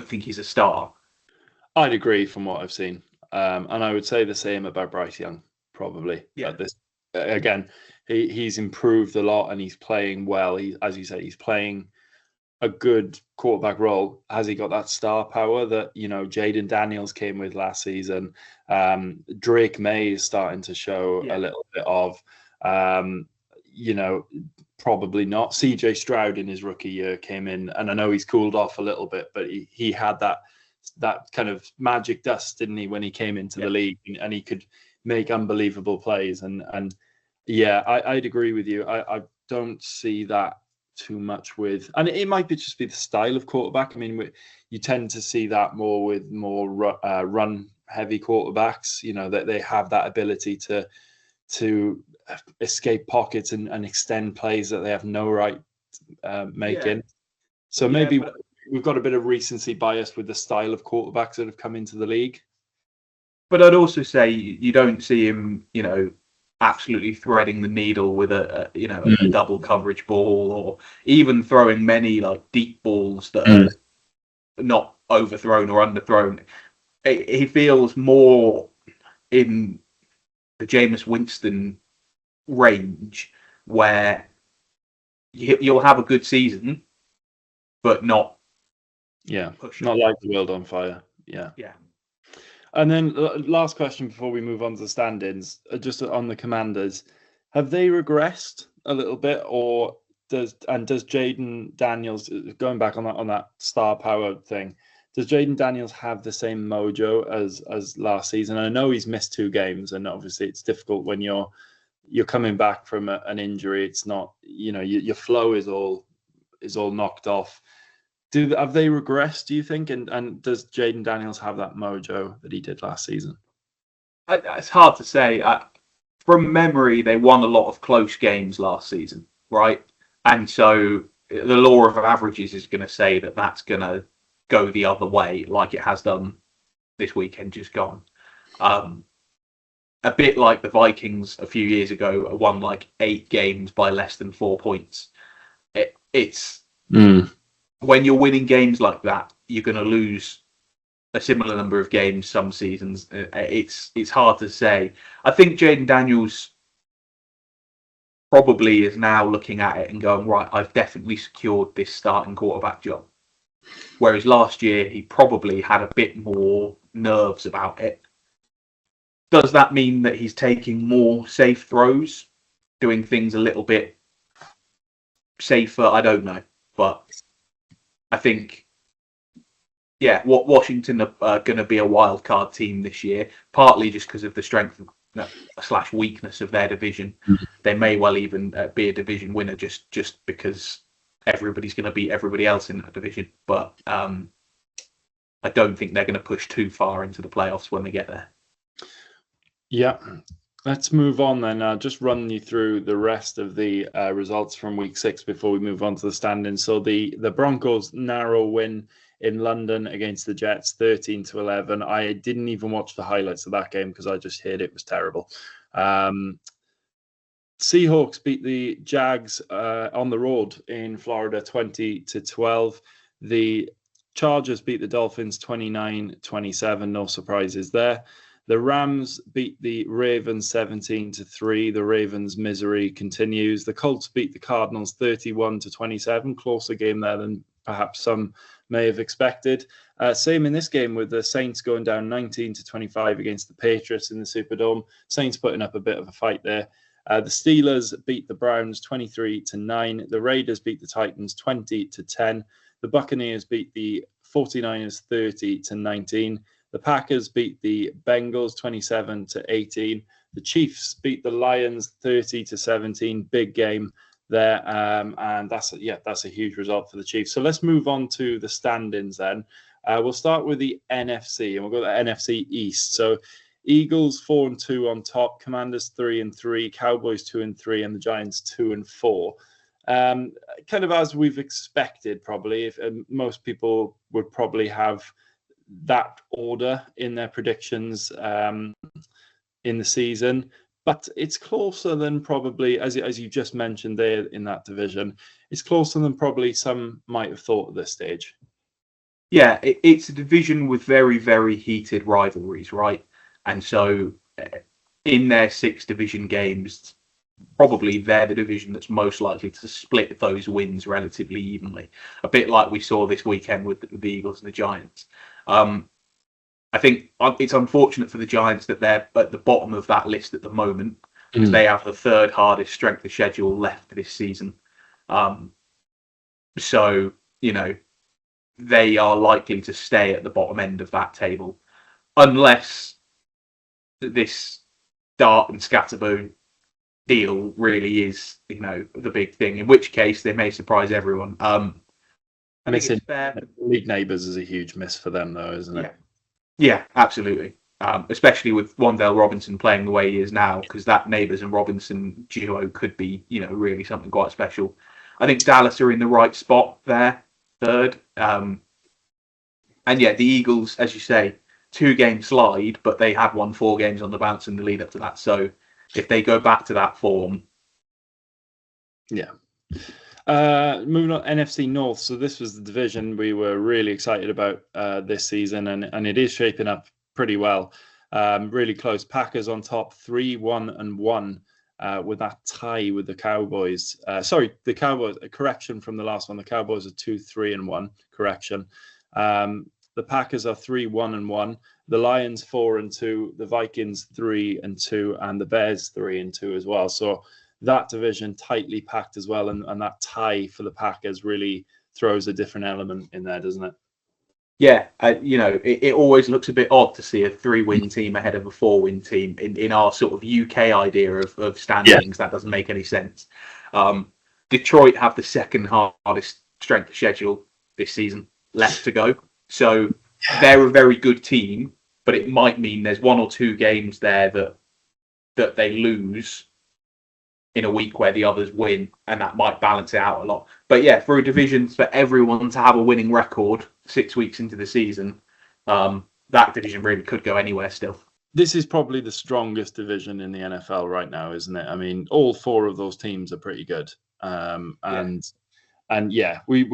he's a star. I'd agree from what I've seen, and I would say the same about Bryce Young, probably. Yeah. Again, he's improved a lot and he's playing well. As you say, he's playing a good quarterback role. Has he got that star power that Jaden Daniels came with last season? Drake May is starting to show a little bit of. Probably not. CJ Stroud in his rookie year came in, and I know he's cooled off a little bit, but he had that kind of magic dust, didn't he, when he came into the league, and he could make unbelievable plays. And yeah, I'd agree with you. I don't see that too much with, and it might just be the style of quarterback. I mean, you tend to see that more with more run heavy quarterbacks. That they have that ability to escape pockets and extend plays that they have no right making. So maybe we've got a bit of recency bias with the style of quarterbacks that have come into the league. But I'd also say you don't see him, absolutely threading the needle with a double coverage ball, or even throwing many like deep balls that are not overthrown or underthrown. He feels more in the Jameis Winston range, where you'll have a good season, but not not light the world on fire. Yeah. And then last question before we move on to the standings, just on the Commanders, have they regressed a little bit, or does Jaden Daniels, going back on that star power thing, does Jaden Daniels have the same mojo as last season? I know he's missed 2 games, and obviously it's difficult when you're coming back from an injury. It's not, your flow is all knocked off. Have they regressed, do you think? And does Jaden Daniels have that mojo that he did last season? It's hard to say. From memory, they won a lot of close games last season, right? And so the law of averages is going to say that that's going to go the other way, like it has done this weekend just gone. A bit like the Vikings a few years ago won like 8 games by less than 4 points. It's when you're winning games like that, you're going to lose a similar number of games some seasons. It's hard to say. I think Jaden Daniels probably is now looking at it and going, right, I've definitely secured this starting quarterback job. Whereas last year, he probably had a bit more nerves about it. Does that mean that he's taking more safe throws, doing things a little bit safer? I don't know. But I think, Washington are going to be a wild card team this year, partly just because of the strength / weakness of their division. They may well even be a division winner just because everybody's going to beat everybody else in that division. But I don't think they're going to push too far into the playoffs when they get there. Yeah, let's move on then. I'll just run you through the rest of the results from week 6 before we move on to the standings. So the Broncos narrow win in London against the Jets, 13-11. I didn't even watch the highlights of that game because I just heard it was terrible. Seahawks beat the Jags on the road in Florida, 20-12. The Chargers beat the Dolphins 29-27. No surprises there. The Rams beat the Ravens 17-3. The Ravens' misery continues. The Colts beat the Cardinals 31-27. Closer game there than perhaps some may have expected. Same in this game with the Saints going down 19-25 against the Patriots in the Superdome. Saints putting up a bit of a fight there. The Steelers beat the Browns 23-9. The Raiders beat the Titans 20-10. The Buccaneers beat the 49ers 30-19. The Packers beat the Bengals 27-18. The Chiefs beat the Lions 30-17. Big game there, and that's a huge result for the Chiefs. So let's move on to the standings then. We'll start with the NFC, and we'll go to the NFC East. So Eagles 4-2 on top, Commanders 3-3, Cowboys 2-3, and the Giants 2-4. Kind of as we've expected, probably. If most people would probably have that order in their predictions in the season, but it's closer than probably, as you just mentioned there in that division, it's closer than probably some might have thought at this stage. Yeah, it's a division with very, very heated rivalries, right? And so in their 6 division games, probably they're the division that's most likely to split those wins relatively evenly. A bit like we saw this weekend with the Eagles and the Giants. I think it's unfortunate for the Giants that they're at the bottom of that list at the moment, because they have the 3rd hardest strength of schedule left this season. So, they are likely to stay at the bottom end of that table, unless this dart and scatterboom deal really is, the big thing, in which case they may surprise everyone. I think it's fair. League neighbours is a huge miss for them, though, isn't it? Yeah, absolutely. Especially with Wan'Dale Robinson playing the way he is now, because that Neighbours and Robinson duo could be, really something quite special. I think Dallas are in the right spot there, 3rd. And yeah, the Eagles, as you say, 2-game slide, but they had won 4 games on the bounce in the lead up to that. So if they go back to that form. Yeah. Moving on, NFC North. So this was the division we were really excited about this season, and it is shaping up pretty well. Really close. Packers on top, 3-1-1, with that tie with the Cowboys. The Cowboys. A correction from the last one. The Cowboys are 2-3-1. Correction. The Packers are 3-1-1. The Lions 4-2. The Vikings 3-2, and the Bears 3-2 as well. So that division tightly packed as well, and that tie for the Packers really throws a different element in there, doesn't it? Yeah, it always looks a bit odd to see a 3-win team ahead of a 4-win team in our sort of UK idea of standings. Yeah. That doesn't make any sense. Detroit have the 2nd hardest strength of schedule this season left to go. So they're a very good team, but it might mean there's 1 or 2 games there that they lose in a week where the others win, and that might balance it out a lot. But yeah, for a division, for everyone to have a winning record 6 weeks into the season, that division really could go anywhere still. This is probably the strongest division in the NFL right now, isn't it? I mean, all 4 of those teams are pretty good. We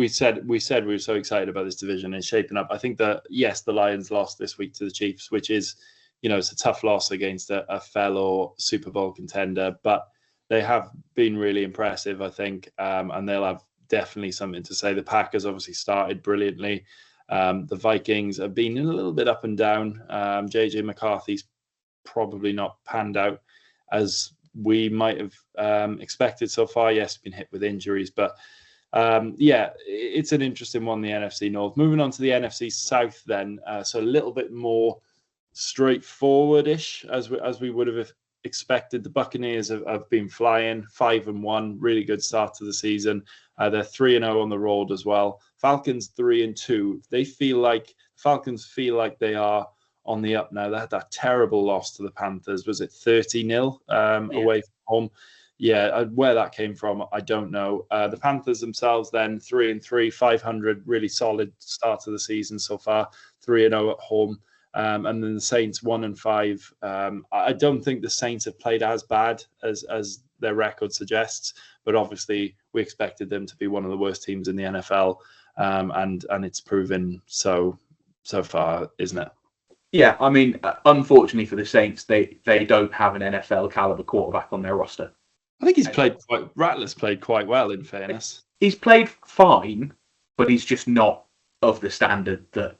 said we were so excited about this division. It's shaping up. I think that, yes, the Lions lost this week to the Chiefs, which is, it's a tough loss against a fellow Super Bowl contender, but they have been really impressive, I think, and they'll have definitely something to say. The Packers obviously started brilliantly. The Vikings have been a little bit up and down. JJ McCarthy's probably not panned out as we might have expected so far. Yes, been hit with injuries, but it's an interesting one, the NFC North. Moving on to the NFC South then, so a little bit more straightforward-ish as we would have expected. The Buccaneers have been flying, 5-1, really good start to the season. They're 3-0 on the road as well. Falcons 3-2. Falcons feel like they are on the up now. They had that terrible loss to the Panthers. Was it 30-0 away from home? Yeah, where that came from, I don't know. The Panthers themselves then 3-3, 500, really solid start to the season so far. 3-0 at home. And then the Saints 1-5. I don't think the Saints have played as bad as their record suggests, but obviously we expected them to be one of the worst teams in the NFL, and it's proven so far, isn't it? Yeah, I mean, unfortunately for the Saints, they don't have an NFL caliber quarterback on their roster. I think Rattler's played quite well, in fairness. He's played fine, but he's just not of the standard that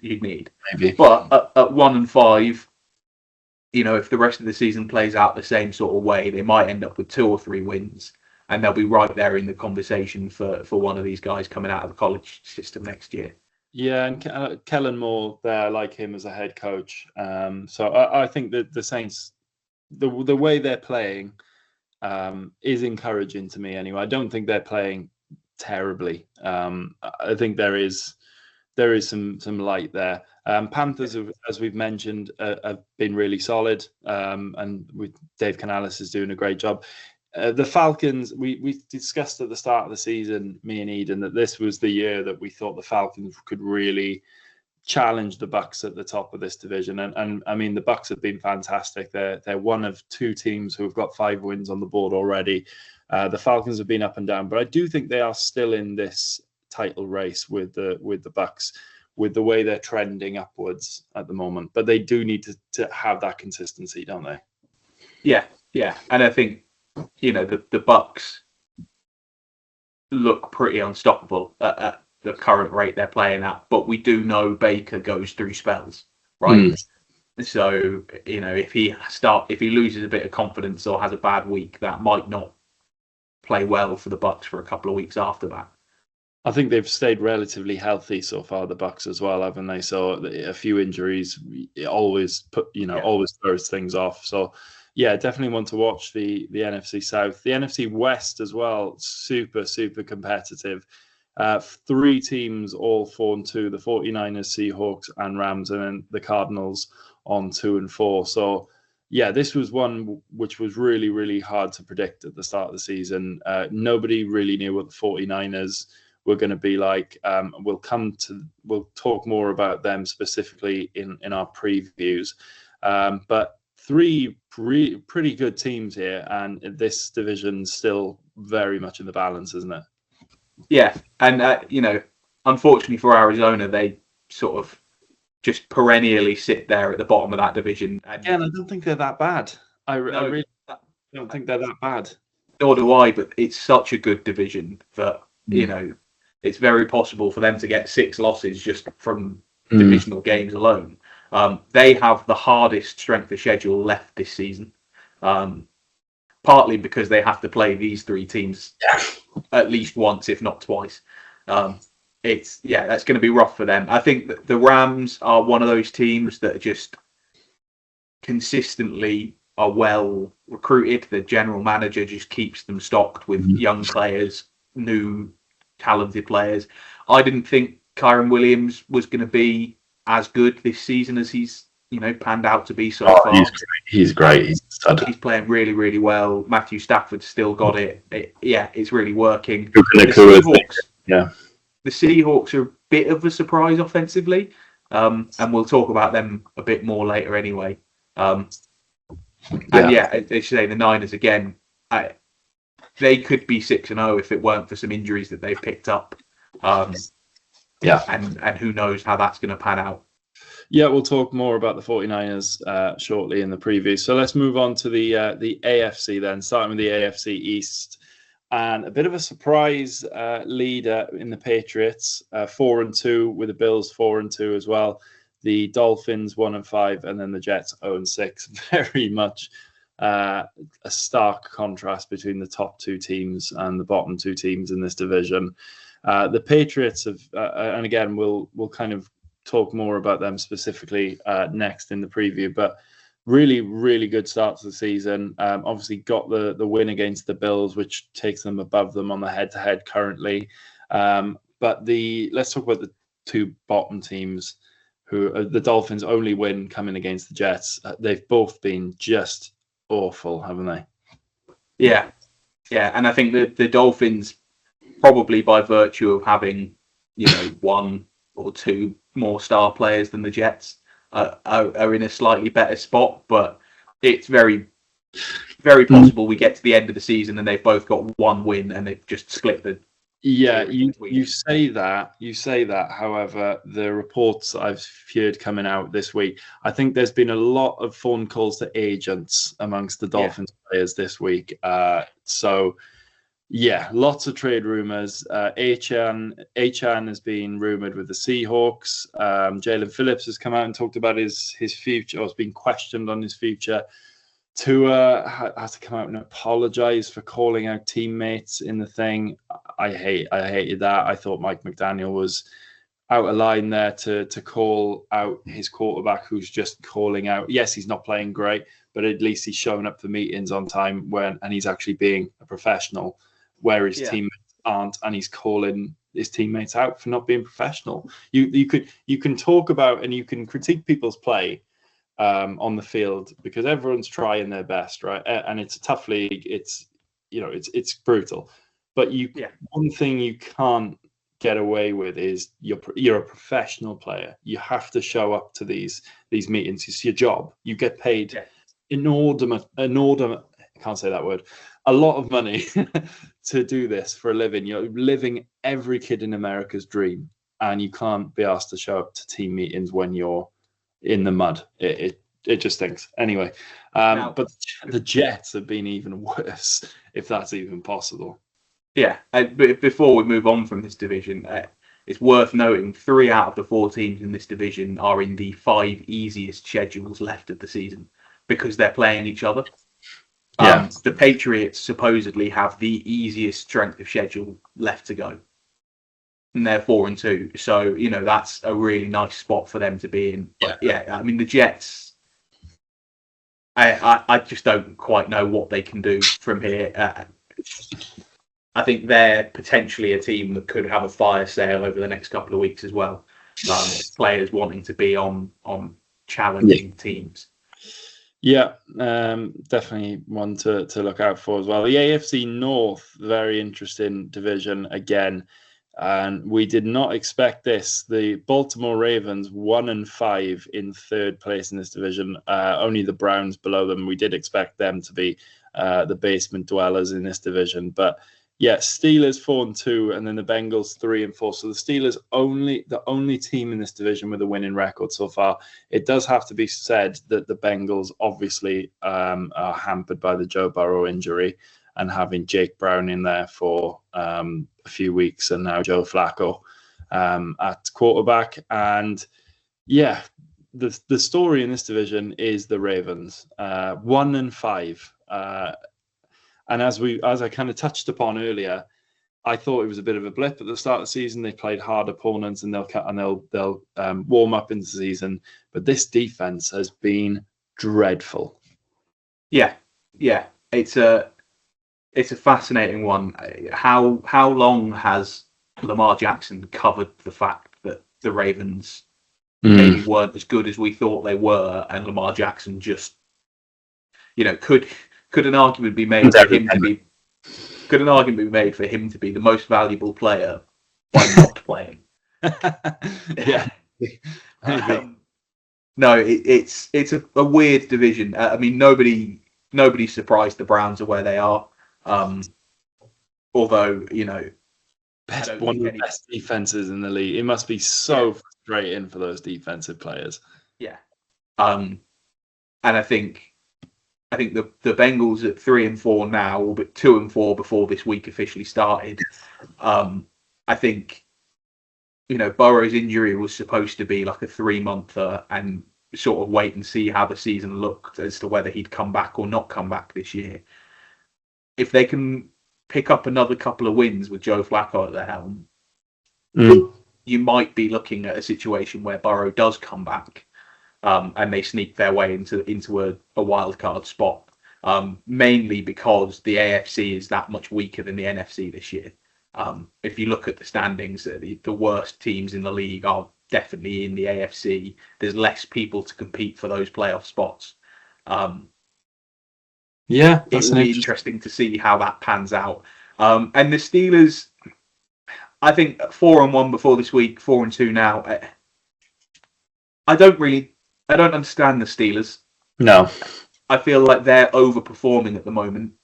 you need. Maybe. But at 1-5, if the rest of the season plays out the same sort of way, they might end up with 2 or 3 wins, and they'll be right there in the conversation for one of these guys coming out of the college system next year. Yeah, and Kellen Moore there, I like him as a head coach. So I think that the Saints, the way they're playing, is encouraging to me anyway. I don't think they're playing terribly. I think there is some light there. Panthers, as we've mentioned, have been really solid, and with Dave Canales is doing a great job. The Falcons, we discussed at the start of the season, me and Eden, that this was the year that we thought the Falcons could really challenge the Bucs at the top of this division. And I mean, the Bucs have been fantastic. They're one of 2 teams who have got 5 wins on the board already. The Falcons have been up and down, but I do think they are still in this title race with the Bucs, with the way they're trending upwards at the moment. But they do need to have that consistency, don't they? Yeah. And I think, the Bucs look pretty unstoppable at the current rate they're playing at, but we do know Baker goes through spells, right? So, if he loses a bit of confidence or has a bad week, that might not play well for the Bucs for a couple of weeks after that. I think they've stayed relatively healthy so far, the Bucs as well, haven't they? So a few injuries always always throws things off. So yeah, definitely want to watch the NFC South. The NFC West as well, super, super competitive. 3 teams, all 4-2, the 49ers, Seahawks and Rams, and then the Cardinals on 2-4. So yeah, this was one which was really, really hard to predict at the start of the season. Nobody really knew what the 49ers were going to be like. We'll talk more about them specifically in our previews. But 3 pretty good teams here, and this division's still very much in the balance, isn't it? Yeah, and unfortunately for Arizona, they sort of just perennially sit there at the bottom of that division. And I don't think they're that bad. I really don't think they're that bad. Nor do I, but it's such a good division that it's very possible for them to get 6 losses just from divisional games alone. They have the hardest strength of schedule left this season, partly because they have to play these 3 teams at least once, if not twice. That's going to be rough for them. I think that the Rams are one of those teams that just consistently are well recruited. The general manager just keeps them stocked with young players, new talented players. I didn't think Kyron Williams was going to be as good this season as he's panned out to be so far. He's great. He's playing really, really well. Matthew Stafford's still got it. It's really working. The Seahawks are a bit of a surprise offensively, and we'll talk about them a bit more later anyway. As you say, the Niners again, they could be 6-0 if it weren't for some injuries that they've picked up. And who knows how that's going to pan out. Yeah, we'll talk more about the 49ers shortly in the preview. So let's move on to the AFC then, starting with the AFC East. And a bit of a surprise leader in the Patriots, 4-2, with the Bills 4-2 as well. The Dolphins 1-5, and then the Jets 0-6. Very much a stark contrast between the top 2 teams and the bottom 2 teams in this division. The Patriots have, and again, we'll kind of talk more about them specifically next in the preview, but really, really good start to the season. Obviously got the win against the Bills, which takes them above them on the head-to-head currently. But let's talk about the 2 bottom teams, who the Dolphins' only win coming against the Jets. They've both been just awful, haven't they? Yeah, and I think the Dolphins, probably by virtue of having 1 or 2 more star players than the Jets, are in a slightly better spot, but it's very, very possible we get to the end of the season and they've both got 1 win and they've just split the Yeah, you say that. However, the reports I've heard coming out this week, I think there's been a lot of phone calls to agents amongst the Dolphins players this week. So yeah, lots of trade rumors. Achan has been rumored with the Seahawks. Jalen Phillips has come out and talked about his future, or has been questioned on his future. Tua has to come out and apologize for calling out teammates in the thing. I hated that. I thought Mike McDaniel was out of line there to call out his quarterback, who's just calling out. Yes, he's not playing great, but at least he's showing up for meetings on time and he's actually being a professional, where his teammates aren't, and he's calling his teammates out for not being professional. You can talk about and you can critique people's play on the field because everyone's trying their best, right? And it's a tough league. It's brutal, but one thing you can't get away with is you're a professional player. You have to show up to these meetings. It's your job. You get paid inordinate. I can't say that word. A lot of money to do this for a living. You're living every kid in America's dream, and you can't be asked to show up to team meetings when you're in the mud. It just stinks. Anyway, but the Jets have been even worse, if that's even possible. Yeah, but before we move on from this division, it's worth noting 3 out of the 4 teams in this division are in the 5 easiest schedules left of the season because they're playing each other. The Patriots supposedly have the easiest strength of schedule left to go, and they're 4-2. So that's a really nice spot for them to be in. But I mean the Jets. I just don't quite know what they can do from here. I think they're potentially a team that could have a fire sale over the next couple of weeks as well. Players wanting to be on challenging teams. Yeah, definitely one to look out for as well. The AFC North, very interesting division again. And we did not expect this. The Baltimore Ravens 1-5 in 3rd place in this division. Only the Browns below them. We did expect them to be the basement dwellers in this division. But yeah, Steelers 4-2, and then the Bengals 3-4. So the Steelers the only team in this division with a winning record so far. It does have to be said that the Bengals obviously are hampered by the Joe Burrow injury and having Jake Brown in there for a few weeks, and now Joe Flacco at quarterback. And yeah, the story in this division is the Ravens 1-5. And as I kind of touched upon earlier, I thought it was a bit of a blip at the start of the season. They played hard opponents, and they'll warm up into the season. But this defense has been dreadful. Yeah, it's a fascinating one. How long has Lamar Jackson covered the fact that the Ravens maybe weren't as good as we thought they were, and Lamar Jackson just, could an argument be made for him to be? Could an argument be made for him to be the most valuable player by not playing? Yeah. No, it's a weird division. I mean, nobody's surprised the Browns are where they are. Although one of the best defenses in the league. It must be so frustrating for those defensive players. Yeah. And I think the Bengals at 3-4 now, will be 2-4 before this week officially started. I think Burrow's injury was supposed to be like a 3-monther, and sort of wait and see how the season looked as to whether he'd come back or not come back this year. If they can pick up another couple of wins with Joe Flacco at the helm, you might be looking at a situation where Burrow does come back. And they sneak their way into a wild card spot, mainly because the AFC is that much weaker than the NFC this year. If you look at the standings, the worst teams in the league are definitely in the AFC. There's less people to compete for those playoff spots. It will be interesting to see how that pans out. And the Steelers, I think 4-1 before this week, 4-2 now. I don't understand the Steelers. No. I feel like they're overperforming at the moment.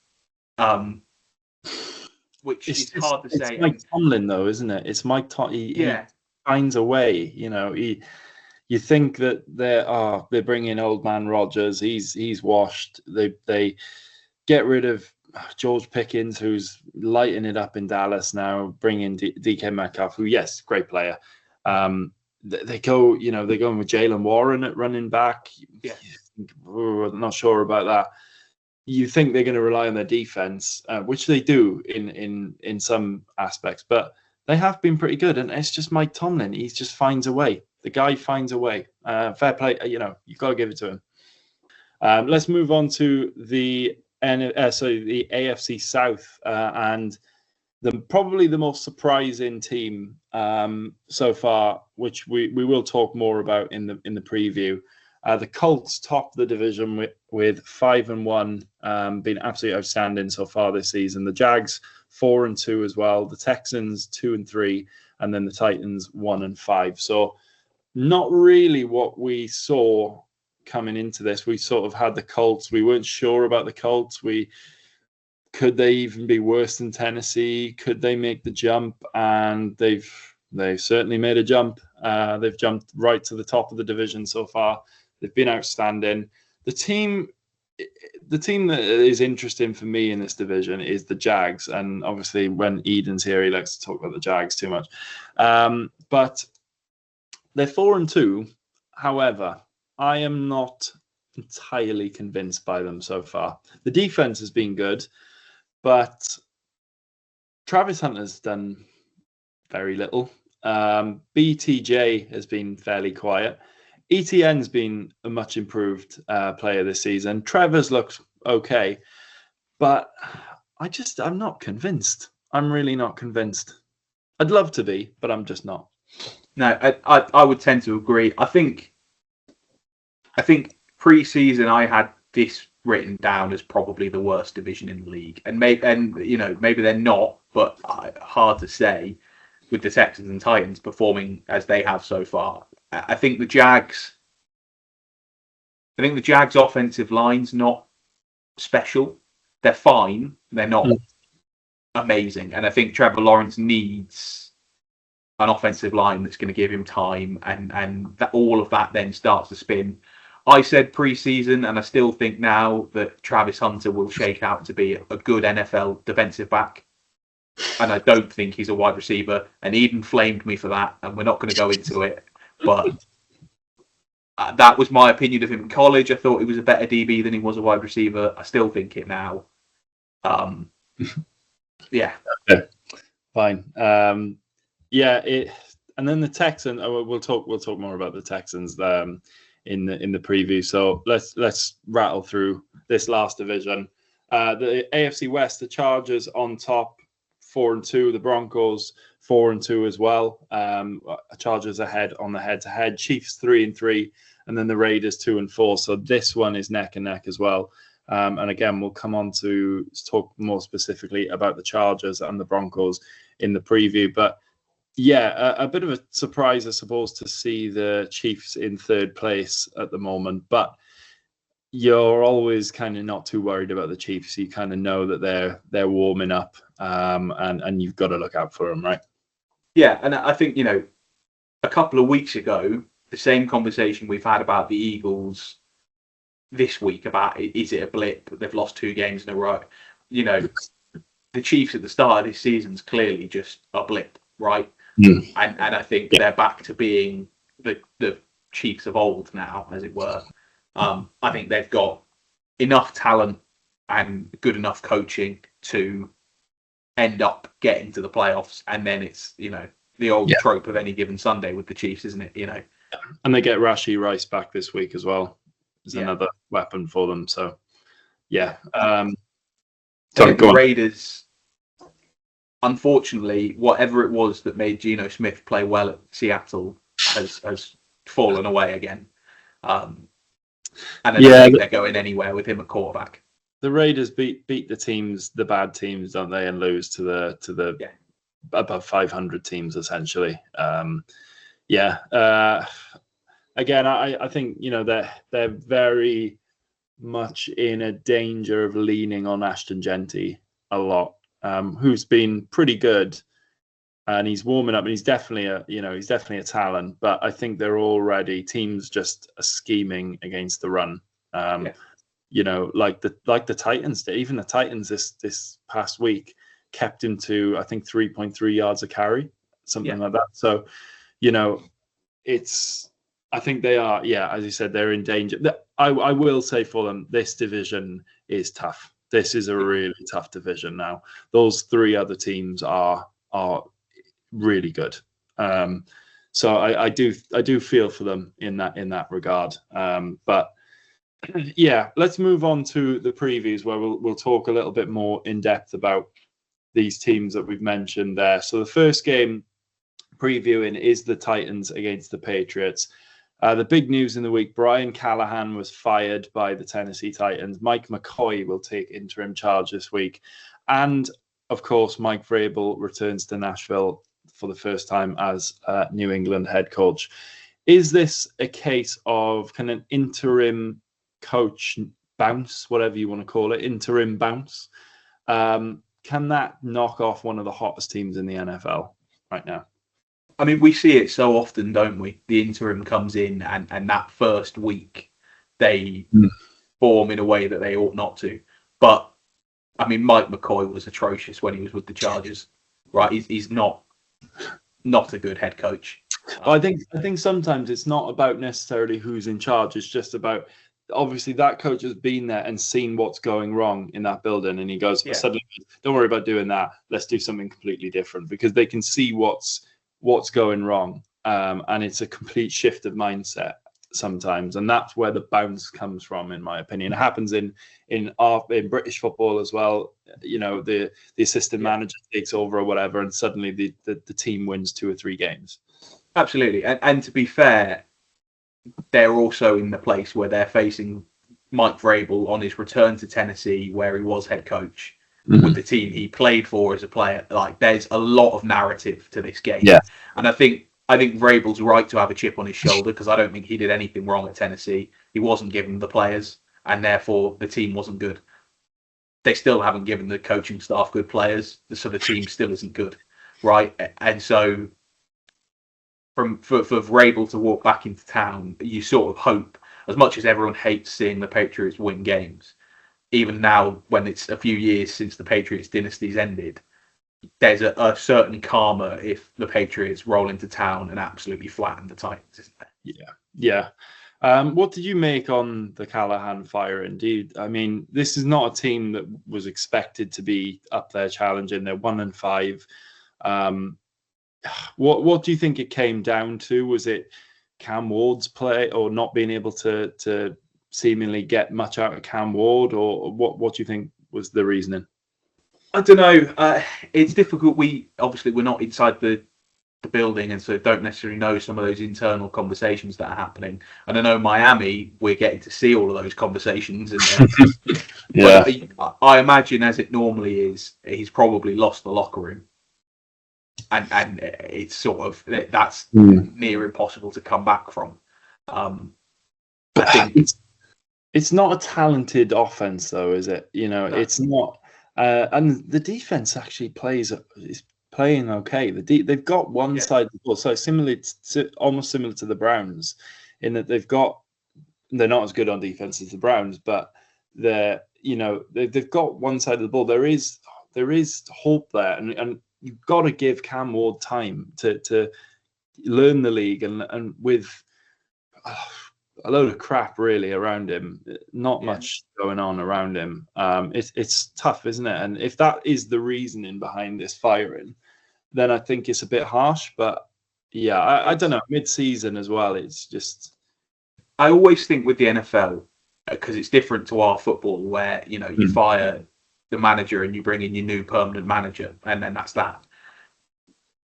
which It's is just, hard to it's say. Mike Tomlin, though, isn't it? It's Mike Tomlin. He Yeah, finds a way. You think that they're bringing old man Rodgers. He's washed. They get rid of George Pickens, who's lighting it up in Dallas now. Bring in DK Metcalf, who, yes, great player. They go, they're going with Jalen Warren at running back. yeah. I'm not sure about that. You think they're going to rely on their defense, which they do in some aspects, but they have been pretty good. And it's just Mike Tomlin. He just finds a way. The guy finds a way. Fair play. You've got to give it to him. Let's move on to the AFC South and probably the most surprising team so far, which we will talk more about in the preview. The Colts top the division with 5-1, been absolutely outstanding so far this season. The Jags 4-2 as well. The Texans 2-3, and then the Titans 1-5. So not really what we saw coming into this. We sort of had the Colts. We weren't sure about the Colts. Could they even be worse than Tennessee? Could they make the jump? And they've certainly made a jump. They've jumped right to the top of the division so far. They've been outstanding. The team that is interesting for me in this division is the Jags. And obviously, when Eden's here, he likes to talk about the Jags too much. But they're 4-2. However, I am not entirely convinced by them so far. The defense has been good, but Travis Hunter's done very little. BTJ has been fairly quiet. ETN's been a much improved player this season. Trevor's looked okay, but I'm not convinced. I'm really not convinced. I'd love to be, but I'm just not. No, I would tend to agree. I think pre-season I had this written down as probably the worst division in the league, and maybe they're not, but hard to say with the Texans and Titans performing as they have so far. I think the Jags offensive line's not special. They're fine. They're not amazing. And I think Trevor Lawrence needs an offensive line that's going to give him time, and that all of that then starts to spin. I said pre-season, and I still think now that Travis Hunter will shake out to be a good NFL defensive back. And I don't think he's a wide receiver. And Eden flamed me for that, and we're not going to go into it. But that was my opinion of him in college. I thought he was a better DB than he was a wide receiver. I still think it now. Yeah. Fine. And then the Texans. We'll talk more about the Texans in the preview. So let's rattle through this last division. The AFC West, the Chargers on top, 4-2. The Broncos 4-2 as well. Chargers ahead on the head-to-head. Chiefs 3-3, and then the Raiders 2-4. So this one is neck and neck as well. And again, we'll come on to talk more specifically about the Chargers and the Broncos in the preview. But yeah, a bit of a surprise, I suppose, to see the Chiefs in third place at the moment. But you're always kind of not too worried about the Chiefs. You kind of know that they're warming up, and you've got to look out for them, right? Yeah, and I think, a couple of weeks ago, the same conversation we've had about the Eagles this week about is it a blip? They've lost 2 games in a row. The Chiefs at the start of this season's clearly just a blip, right? And I think they're back to being the Chiefs of old now, as it were. I think they've got enough talent and good enough coaching to end up getting to the playoffs, and then it's the old trope of any given Sunday with the Chiefs, isn't it? And they get Rashee Rice back this week as well. There's another weapon for them. So yeah. The Raiders, unfortunately, whatever it was that made Geno Smith play well at Seattle has fallen away again. And I don't think they're going anywhere with him at quarterback. The Raiders beat the bad teams, don't they, and lose to the above 500 teams essentially. Again, I think they're very much in a danger of leaning on Ashton Genty a lot. who's been pretty good, and he's warming up, and he's definitely a talent. But I think they're already teams just are scheming against the run. Like the Titans did. Even the Titans this past week kept him to, I think, 3.3 yards a carry, something like that. So, I think they are, as you said, they're in danger. I will say for them, this division is tough. This is a really tough division now. Those three other teams are really good. So I do feel for them in that regard. But yeah, let's move on to the previews where we'll talk a little bit more in depth about these teams that we've mentioned there. So the first game previewing is the Titans against the Patriots. The big news in the week, Brian Callahan was fired by the Tennessee Titans. Mike McCoy will take interim charge this week. And, of course, Mike Vrabel returns to Nashville for the first time as New England head coach. Is this a case of kind of interim coach bounce, whatever you want to call it, interim bounce? Can that knock off one of the hottest teams in the NFL right now? I mean, we see it so often, don't we? The interim comes in and that first week they form in a way that they ought not to. But, I mean, Mike McCoy was atrocious when he was with the Chargers, right? He's not a good head coach. I think sometimes it's not about necessarily who's in charge. It's just about, obviously, that coach has been there and seen what's going wrong in that building. And he goes, suddenly, don't worry about doing that. Let's do something completely different, because they can see what's going wrong, and it's a complete shift of mindset sometimes, and that's where the bounce comes from, in my opinion. It happens in British football as well. The assistant manager takes over or whatever, and suddenly the team wins 2 or 3 games. Absolutely, and to be fair, they're also in the place where they're facing Mike Vrabel on his return to Tennessee, where he was head coach. With the team he played for as a player. Like, there's a lot of narrative to this game. Yeah. And I think Vrabel's right to have a chip on his shoulder, because I don't think he did anything wrong at Tennessee. He wasn't given the players, and therefore the team wasn't good. They still haven't given the coaching staff good players, so the team still isn't good, right? And so for Vrabel to walk back into town, you sort of hope, as much as everyone hates seeing the Patriots win games, even now, when it's a few years since the Patriots dynasty's ended, there's a certain karma if the Patriots roll into town and absolutely flatten the Titans, isn't there? Yeah. What did you make on the Callahan firing? I mean, this is not a team that was expected to be up there challenging. They're 1-5. What do you think it came down to? Was it Cam Ward's play, or not being able to seemingly get much out of Cam Ward, or what do you think was the reasoning? I don't know. It's difficult. We're not inside the building, and so don't necessarily know some of those internal conversations that are happening. And I know Miami, we're getting to see all of those conversations. But I imagine, as it normally is, he's probably lost the locker room, and it's sort of that's near impossible to come back from. I think it's not a talented offense, though, is it? No. It's not. And the defense actually is playing okay. They've got one side of the ball, so almost similar to the Browns, in that they're not as good on defense as the Browns, but they've got one side of the ball. There is hope there, and you've got to give Cam Ward time to learn the league, and with a load of crap really around him, not much going on around him. It's tough, isn't it? And if that is the reasoning behind this firing, then I think it's a bit harsh. But I don't know, mid-season as well, it's just... I always think with the NFL, because it's different to our football, where you fire the manager and you bring in your new permanent manager, and then that's that.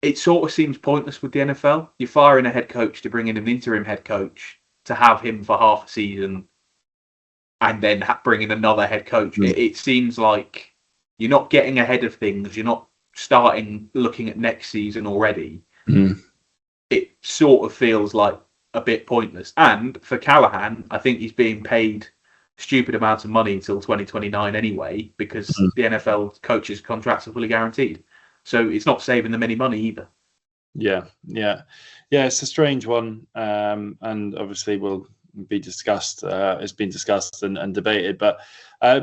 It sort of seems pointless with the NFL. You're firing a head coach to bring in an interim head coach to have him for half a season, and then bring in another head coach. It seems like you're not getting ahead of things. You're not starting looking at next season already. It sort of feels like a bit pointless. And for Callahan, I think he's being paid stupid amounts of money until 2029 anyway, because the NFL coaches' contracts are fully guaranteed. So it's not saving them any money either. Yeah. It's a strange one, and obviously will be discussed. It's been discussed and debated. But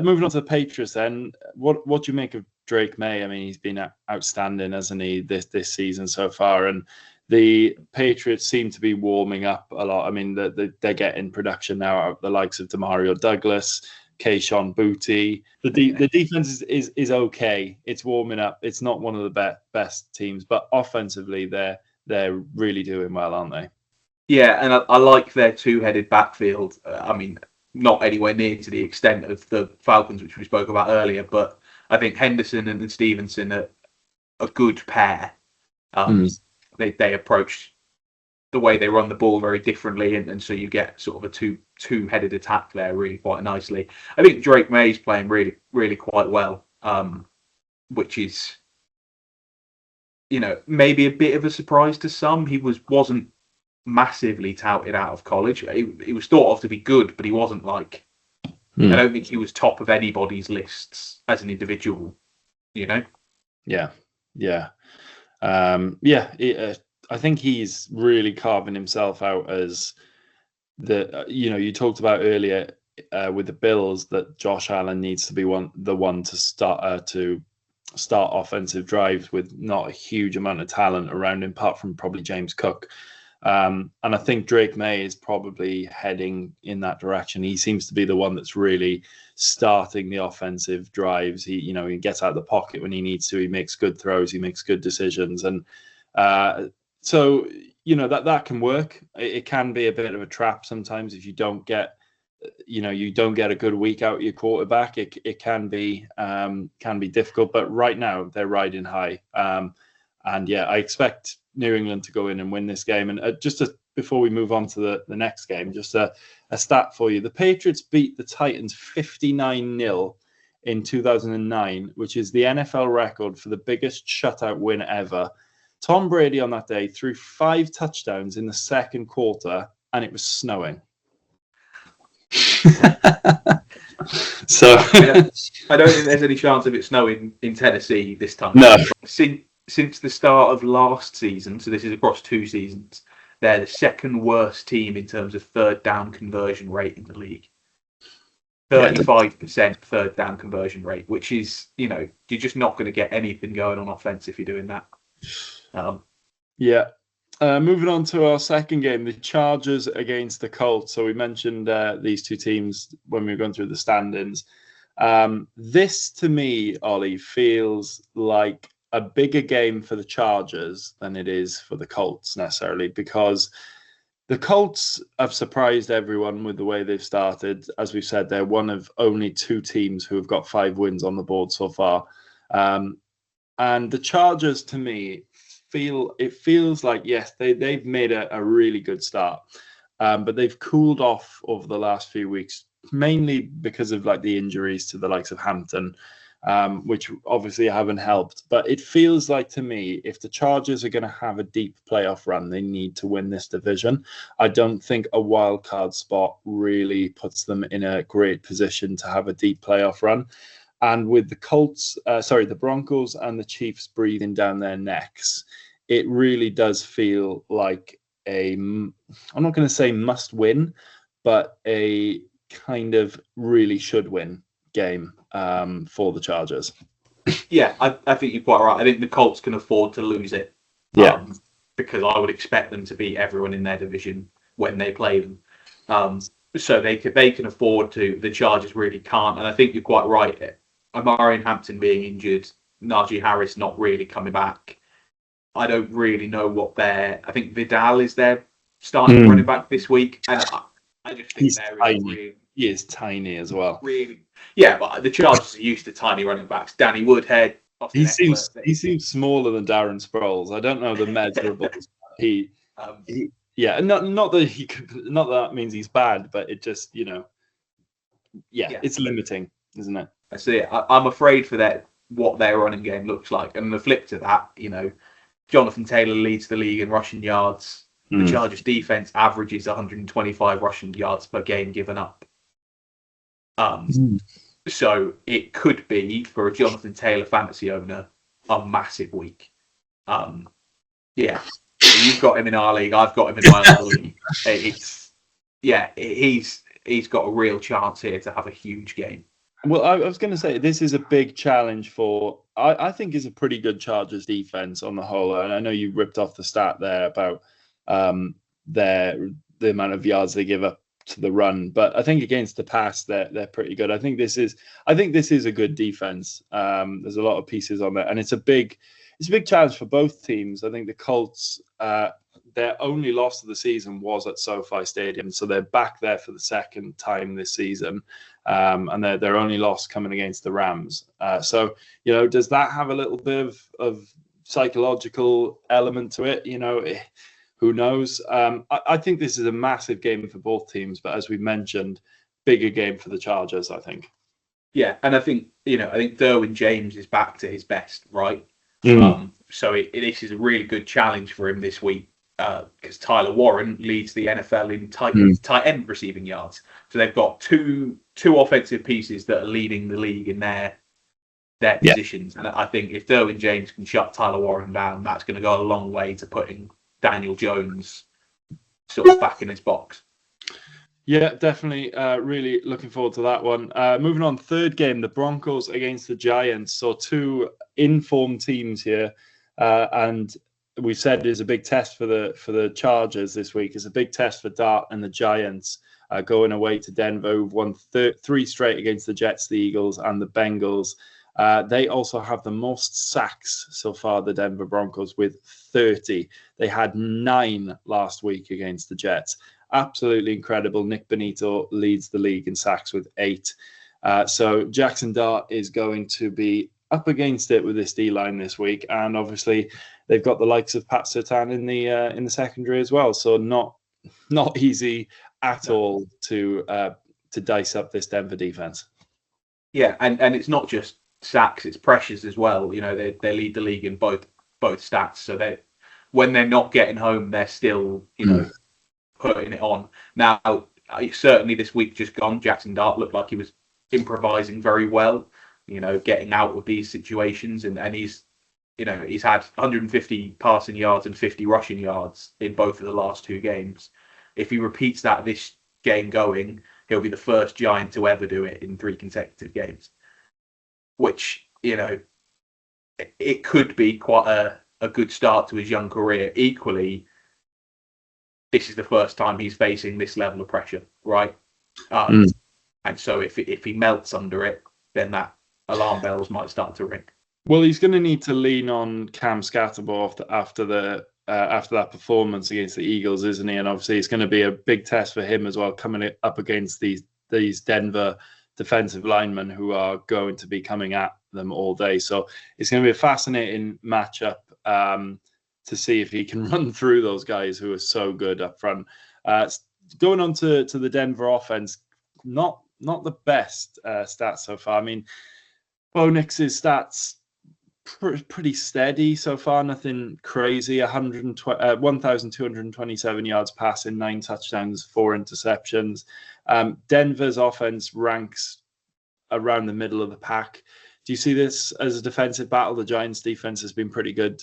moving on to the Patriots, then, what do you make of Drake May? I mean, he's been outstanding, hasn't he, this season so far? And the Patriots seem to be warming up a lot. I mean, they're getting production now out of the likes of Demario Douglas, Kayshon Boutte. The defense is okay. It's warming up. It's not one of the best teams, but offensively, they're really doing well, aren't they? Yeah, and I like their two-headed backfield. I mean, not anywhere near to the extent of the Falcons, which we spoke about earlier, but I think Henderson and Stevenson are a good pair. They approach the way they run the ball very differently, and so you get sort of a two-headed attack there really quite nicely. I think Drake May's playing really, really quite well, which is, maybe a bit of a surprise to some. He wasn't massively touted out of college. He was thought of to be good, but he wasn't like, I don't think he was top of anybody's lists as an individual, Yeah. I think he's really carving himself out as you talked about earlier with the Bills that Josh Allen needs to be the one to start offensive drives with not a huge amount of talent around him, apart from probably James Cook. And I think Drake May is probably heading in that direction. He seems to be the one that's really starting the offensive drives. He gets out of the pocket when he needs to. He makes good throws. He makes good decisions. And so that can work. It can be a bit of a trap sometimes if you don't get a good week out of your quarterback. It can be difficult. But right now they're riding high. I expect New England to go in and win this game. And before we move on to the next game, just a stat for you. The Patriots beat the Titans 59-0 in 2009, which is the NFL record for the biggest shutout win ever. Tom Brady on that day threw 5 touchdowns in the second quarter, and it was snowing. So I don't think there's any chance of it snowing in Tennessee this time. No. Since the start of last season, so this is across 2 seasons, they're the second worst team in terms of third down conversion rate in the league. 35% third down conversion rate, which is, you're just not going to get anything going on offense if you're doing that. Moving on to our second game, the Chargers against the Colts. So we mentioned these two teams when we were going through the standings. This, to me, Ollie, feels like a bigger game for the Chargers than it is for the Colts necessarily, because the Colts have surprised everyone with the way they've started. As we've said, they're one of only 2 teams who have got 5 wins on the board so far. And the Chargers, to me, feels like, yes, they've made a really good start, but they've cooled off over the last few weeks, mainly because of the injuries to the likes of Hampton, which obviously haven't helped. But it feels like, to me, if the Chargers are going to have a deep playoff run, they need to win this division. I don't think a wild card spot really puts them in a great position to have a deep playoff run. And with the Broncos and the Chiefs breathing down their necks, it really does feel like I'm not going to say must win, but a kind of really should win game for the Chargers. Yeah, I think you're quite right. I think the Colts can afford to lose it. Because I would expect them to beat everyone in their division when they play them. So they can afford to. The Chargers really can't. And I think you're quite right. Amari Hampton being injured, Najee Harris not really coming back. I don't really know I think Vidal is their starting running back this week. And I just think he is tiny as well. Really, yeah, but the Chargers are used to tiny running backs. Danny Woodhead. He seems smaller than Darren Sproles. I don't know the measurables. Not that means he's bad, but it just it's limiting, isn't it? I see it. I'm afraid for what their running game looks like. And the flip to that, Jonathan Taylor leads the league in rushing yards. The Chargers defense averages 125 rushing yards per game given up. So it could be, for a Jonathan Taylor fantasy owner, a massive week. Yeah, you've got him in our league. I've got him in my other league. He's got a real chance here to have a huge game. Well, I was going to say this is a big challenge for. I think is a pretty good Chargers defense on the whole, and I know you ripped off the stat there about the amount of yards they give up to the run, but I think against the pass they're pretty good. I think this is a good defense. There's a lot of pieces on there, and it's a big challenge for both teams. I think the Colts, their only loss of the season was at SoFi Stadium, so they're back there for the second time this season, and their only loss coming against the Rams. So does that have a little bit of psychological element to it? Who knows? I think this is a massive game for both teams, but as we mentioned, bigger game for the Chargers, I think. Yeah, and I think Derwin James is back to his best, right? So this is a really good challenge for him this week because Tyler Warren leads the NFL in tight end receiving yards. So they've got two offensive pieces that are leading the league in their positions. And I think if Derwin James can shut Tyler Warren down, that's going to go a long way to putting Daniel Jones sort of back in his box. Yeah, definitely. Really looking forward to that one. Moving on, third game, the Broncos against the Giants. So two informed teams here, and we said it's a big test for the Chargers this week. It's a big test for Dart and the Giants going away to Denver, who've won three straight against the Jets, the Eagles, and the Bengals. They also have the most sacks so far, the Denver Broncos, with 30. They had 9 last week against the Jets. Absolutely incredible. Nick Bonito leads the league in sacks with 8. So Jackson Dart is going to be up against it with this D-line this week. And obviously they've got the likes of Pat Surtain in the secondary as well. So not easy at all to dice up this Denver defense. Yeah, and it's not just sacks, it's pressures as well. They lead the league in both stats. So when they're not getting home, they're still putting it on. Now, certainly this week just gone, Jackson Dart looked like he was improvising very well, getting out of these situations, and he's had 150 passing yards and 50 rushing yards in both of the last 2 games. If he repeats that this game going, he'll be the first Giant to ever do it in 3 consecutive games, which it could be quite a good start to his young career. Equally, this is the first time he's facing this level of pressure, right? And so if he melts under it, then that alarm bells might start to ring. Well, he's going to need to lean on Cam Scatterbo after that performance against the Eagles, isn't he? And obviously, it's going to be a big test for him as well, coming up against these Denver defensive linemen who are going to be coming at them all day. So it's going to be a fascinating matchup to see if he can run through those guys who are so good up front. Going on to the Denver offense, not the best stats so far. I mean, Bo Nix's stats pretty steady so far, nothing crazy. 1,227 yards passing, 9 touchdowns, 4 interceptions. Denver's offense ranks around the middle of the pack. Do you see this as a defensive battle? The Giants' defense has been pretty good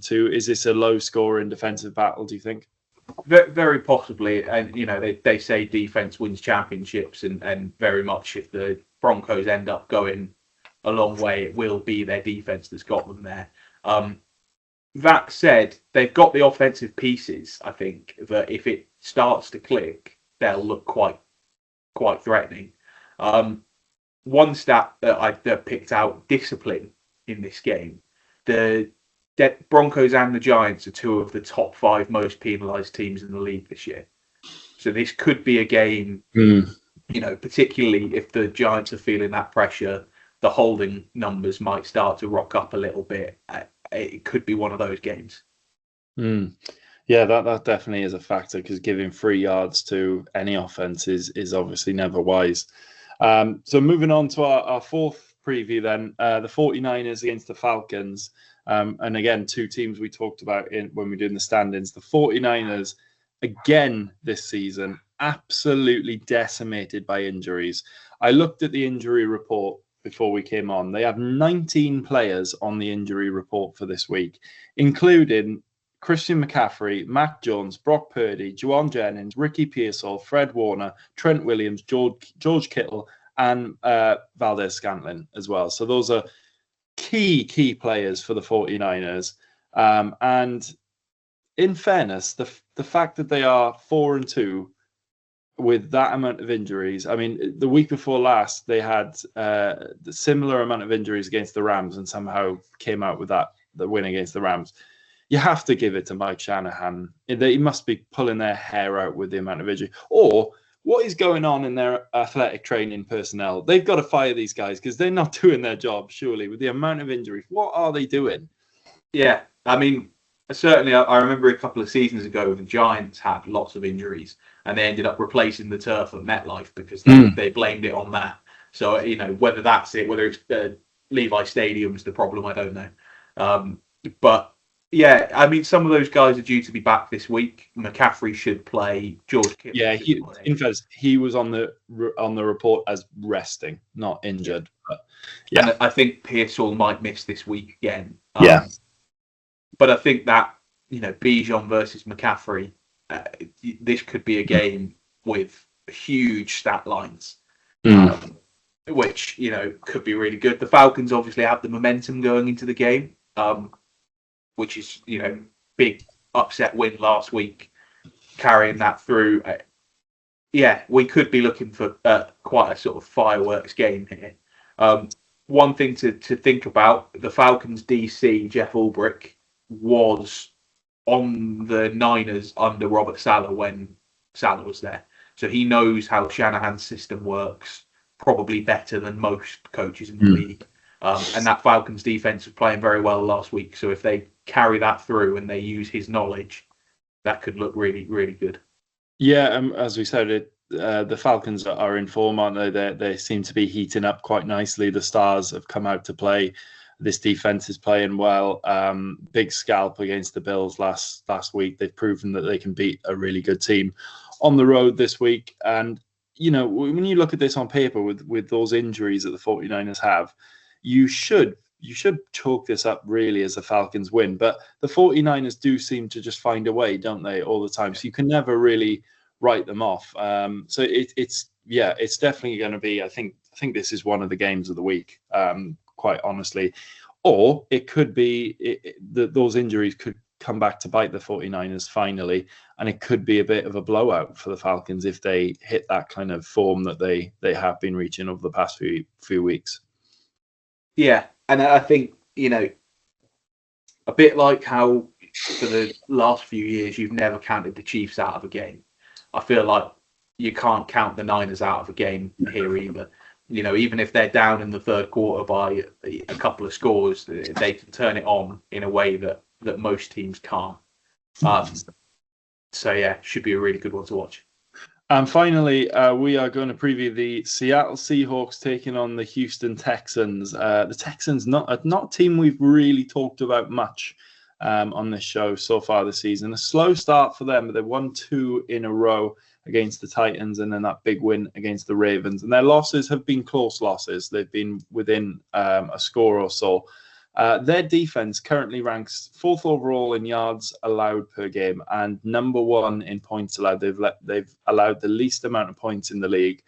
too. Is this a low-scoring defensive battle, do you think? Very possibly. And, they say defense wins championships, and very much if the Broncos end up going a long way, it will be their defense that's got them there. That said, they've got the offensive pieces, I think, that if it starts to click, they'll look quite threatening. One stat that I picked out, discipline in this game. The Broncos and the Giants are 2 of the top 5 most penalised teams in the league this year. So this could be a game, particularly if the Giants are feeling that pressure, the holding numbers might start to rock up a little bit. It could be one of those games. Yeah, that definitely is a factor, because giving 3 yards to any offense is obviously never wise. So moving on to our fourth preview then, the 49ers against the Falcons. And again, 2 teams we talked about when we were doing the stand-ins. The 49ers, again this season, absolutely decimated by injuries. I looked at the injury report before we came on. They have 19 players on the injury report for this week, including Christian McCaffrey, Mac Jones, Brock Purdy, Juwan Jennings, Ricky Pearsall, Fred Warner, Trent Williams, George Kittle, and Valdez-Scantling as well. So those are key players for the 49ers. And in fairness, the fact that they are 4-2 with that amount of injuries. I mean, the week before last, they had the similar amount of injuries against the Rams and somehow came out with the win against the Rams. You have to give it to Mike Shanahan. He must be pulling their hair out with the amount of injury. Or what is going on in their athletic training personnel? They've got to fire these guys because they're not doing their job, surely, with the amount of injuries. What are they doing? Yeah, I mean, certainly I remember a couple of seasons ago the Giants had lots of injuries and they ended up replacing the turf at MetLife because they blamed it on that. So, whether that's it, whether it's Levi Stadium's the problem, I don't know. But yeah, I mean, some of those guys are due to be back this week. McCaffrey should play. George Kittle. Yeah, in fact, he was on the report as resting, not injured. But yeah, and I think Pearsall might miss this week again. But I think that Bijan versus McCaffrey, this could be a game with huge stat lines, which could be really good. The Falcons obviously have the momentum going into the game. Which is, big upset win last week, carrying that through. We could be looking for quite a sort of fireworks game here. One thing to think about, the Falcons DC, Jeff Ulbrich, was on the Niners under Robert Saleh when Saleh was there. So he knows how Shanahan's system works, probably better than most coaches in the league. And that Falcons defense was playing very well last week. So if they carry that through and they use his knowledge, that could look really, really good. Yeah, as we said, the Falcons are in form, aren't they? They seem to be heating up quite nicely. The stars have come out to play. This defense is playing well. Big scalp against the Bills last week. They've proven that they can beat a really good team on the road this week. And, when you look at this on paper with those injuries that the 49ers have, you should chalk this up really as a Falcons win. But the 49ers do seem to just find a way, don't they, all the time? So you can never really write them off. So it's definitely going to be, I think this is one of the games of the week, quite honestly. Or it could be those injuries could come back to bite the 49ers finally, and it could be a bit of a blowout for the Falcons if they hit that kind of form that they have been reaching over the past few weeks. Yeah, and I think, a bit like how for the last few years you've never counted the Chiefs out of a game. I feel like you can't count the Niners out of a game here either. Even if they're down in the third quarter by a couple of scores, they can turn it on in a way that most teams can't. So yeah, should be a really good one to watch. And finally, we are going to preview the Seattle Seahawks taking on the Houston Texans. The Texans, not a team we've really talked about much on this show so far this season. A slow start for them, but they've won 2 in a row against the Titans and then that big win against the Ravens. And their losses have been close losses. They've been within a score or so. Their defense currently ranks 4th overall in yards allowed per game and number 1 in points allowed. They've allowed the least amount of points in the league.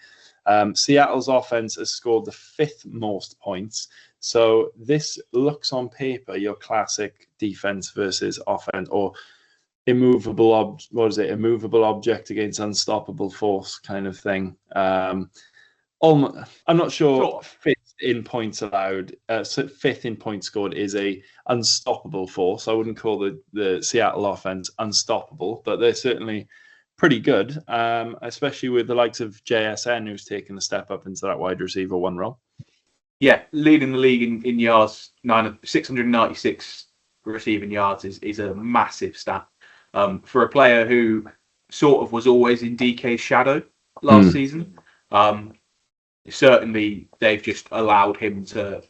Seattle's offense has scored the 5th most points. So this looks on paper your classic defense versus offense, or immovable object against unstoppable force kind of thing. I'm not sure. 5th in points allowed, 5th in points scored is a unstoppable force. I wouldn't call the Seattle offense unstoppable, but they're certainly pretty good, especially with the likes of JSN, who's taken a step up into that wide receiver 1 role. Yeah, leading the league in yards, 696 receiving yards is a massive stat. For a player who sort of was always in DK's shadow last season. Certainly, they've just allowed him to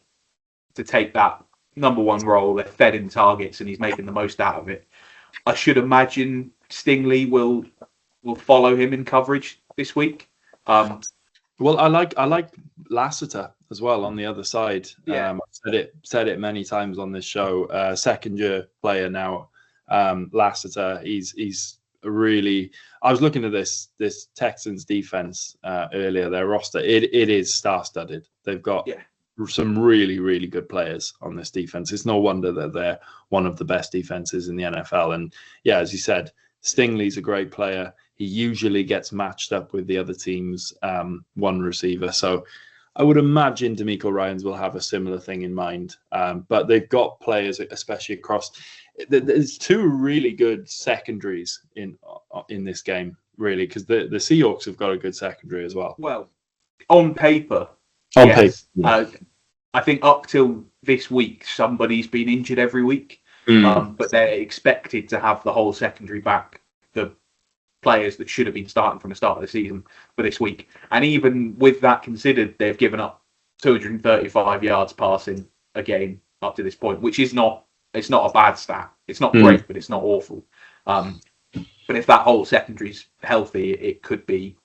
take that number 1 role. They're fed him targets, and he's making the most out of it. I should imagine Stingley will follow him in coverage this week. Well, I like Lassiter as well on the other side. Yeah. I've said it many times on this show. Second year player now, Lassiter. He's really. I was looking at this Texans defense earlier. Their roster it is star studded. They've got some really really good players on this defense. It's no wonder that they're one of the best defenses in the NFL. And yeah, as you said, Stingley's a great player. He usually gets matched up with the other team's one receiver. So I would imagine D'Amico Ryans will have a similar thing in mind. But they've got players, especially across. There's two really good secondaries in this game, really, because the Seahawks have got a good secondary as well. Well, on paper, yes. I think up till this week, somebody's been injured every week. But they're expected to have the whole secondary back. The players that should have been starting from the start of the season for this week. And even with that considered, they've given up 235 yards passing a game up to this point, which is not a bad stat. It's not great, but it's not awful. But if that whole secondary's healthy, it could be,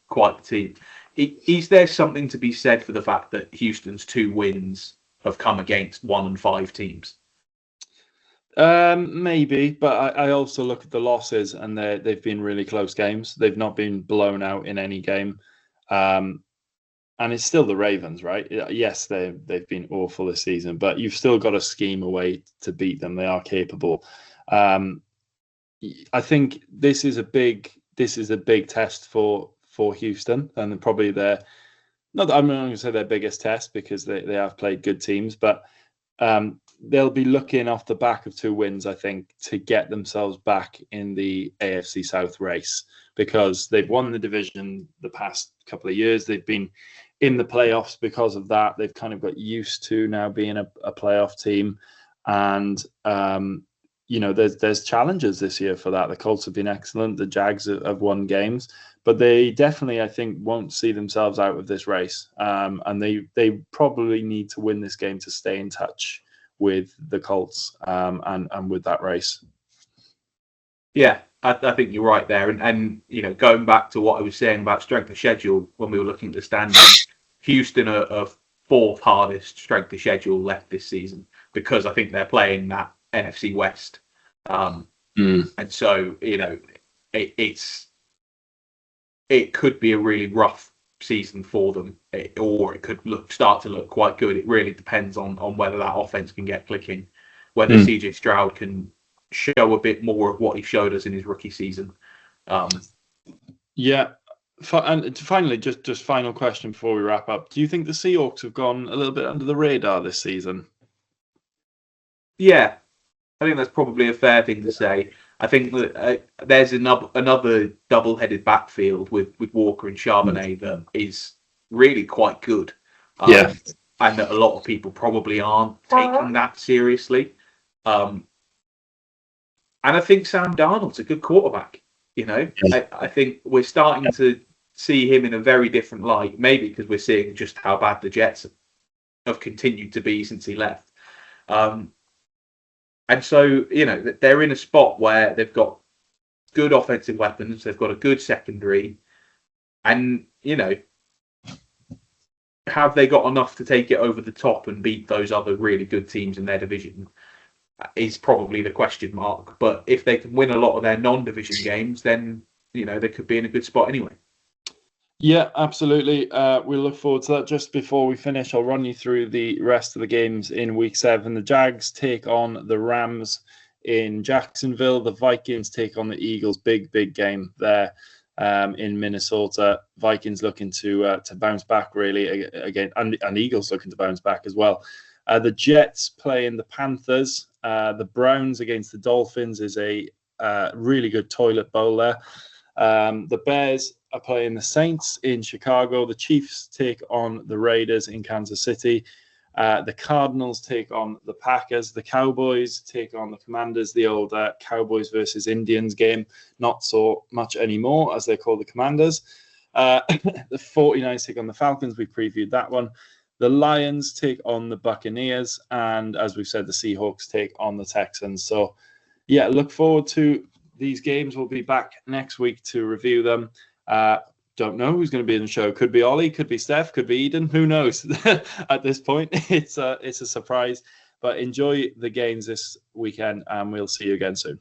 quite the team. Is there something to be said for the fact that Houston's 2 wins have come against 1-5 teams? Maybe, but I also look at the losses, and they've been really close games. They've not been blown out in any game, and it's still the Ravens, right? Yes, they've been awful this season, but you've still got to scheme a way to beat them. They are capable. I think this is a big test for Houston, and probably I'm not going to say their biggest test, because they have played good teams, but they'll be looking off the back of 2 wins, I think, to get themselves back in the AFC South race, because they've won the division the past couple of years. They've been in the playoffs because of that. They've kind of got used to now being a playoff team. And, there's challenges this year for that. The Colts have been excellent. The Jags have won games. But they definitely, I think, won't see themselves out of this race. And they probably need to win this game to stay in touch with the Colts and with that race. Yeah, I think you're right there. And going back to what I was saying about strength of schedule when we were looking at the standings, Houston are 4th hardest strength of schedule left this season, because I think they're playing that NFC West. And so, it could be a really rough season for them, or it could start to look quite good. It really depends on whether that offense can get clicking, whether CJ Stroud can show a bit more of what he showed us in his rookie season. Yeah. And finally, just final question before we wrap up. Do you think the Seahawks have gone a little bit under the radar this season? Yeah, I think that's probably a fair thing to say. I think that there's another double-headed backfield with Walker and Charbonnet that is really quite good. And that a lot of people probably aren't taking that seriously. And I think Sam Darnold's a good quarterback. I think we're starting to see him in a very different light, maybe because we're seeing just how bad the Jets have continued to be since he left. And so, they're in a spot where they've got good offensive weapons, they've got a good secondary, and, have they got enough to take it over the top and beat those other really good teams in their division is probably the question mark. But if they can win a lot of their non-division games, then, they could be in a good spot anyway. Yeah, absolutely. We'll look forward to that. Just before we finish, I'll run you through the rest of the games in Week 7. The Jags take on the Rams in Jacksonville. The Vikings take on the Eagles. Big game there in Minnesota. Vikings looking to bounce back really again, and Eagles looking to bounce back as well. The Jets playing the Panthers. The Browns against the Dolphins is a really good toilet bowl there. The Bears are playing the Saints in Chicago. The Chiefs take on the Raiders in Kansas City. The Cardinals take on the Packers. The Cowboys take on the Commanders. The old Cowboys versus Indians game. Not so much anymore, as they call the Commanders. The 49ers take on the Falcons. We previewed that one. The Lions take on the Buccaneers. And as we've said, the Seahawks take on the Texans. So, yeah, look forward to these games. We'll be back next week to review them. don't know who's going to be in the show. Could be Ollie, could be Steph, could be Eden. Who knows? At this point, it's a surprise. But enjoy the games this weekend, and we'll see you again soon.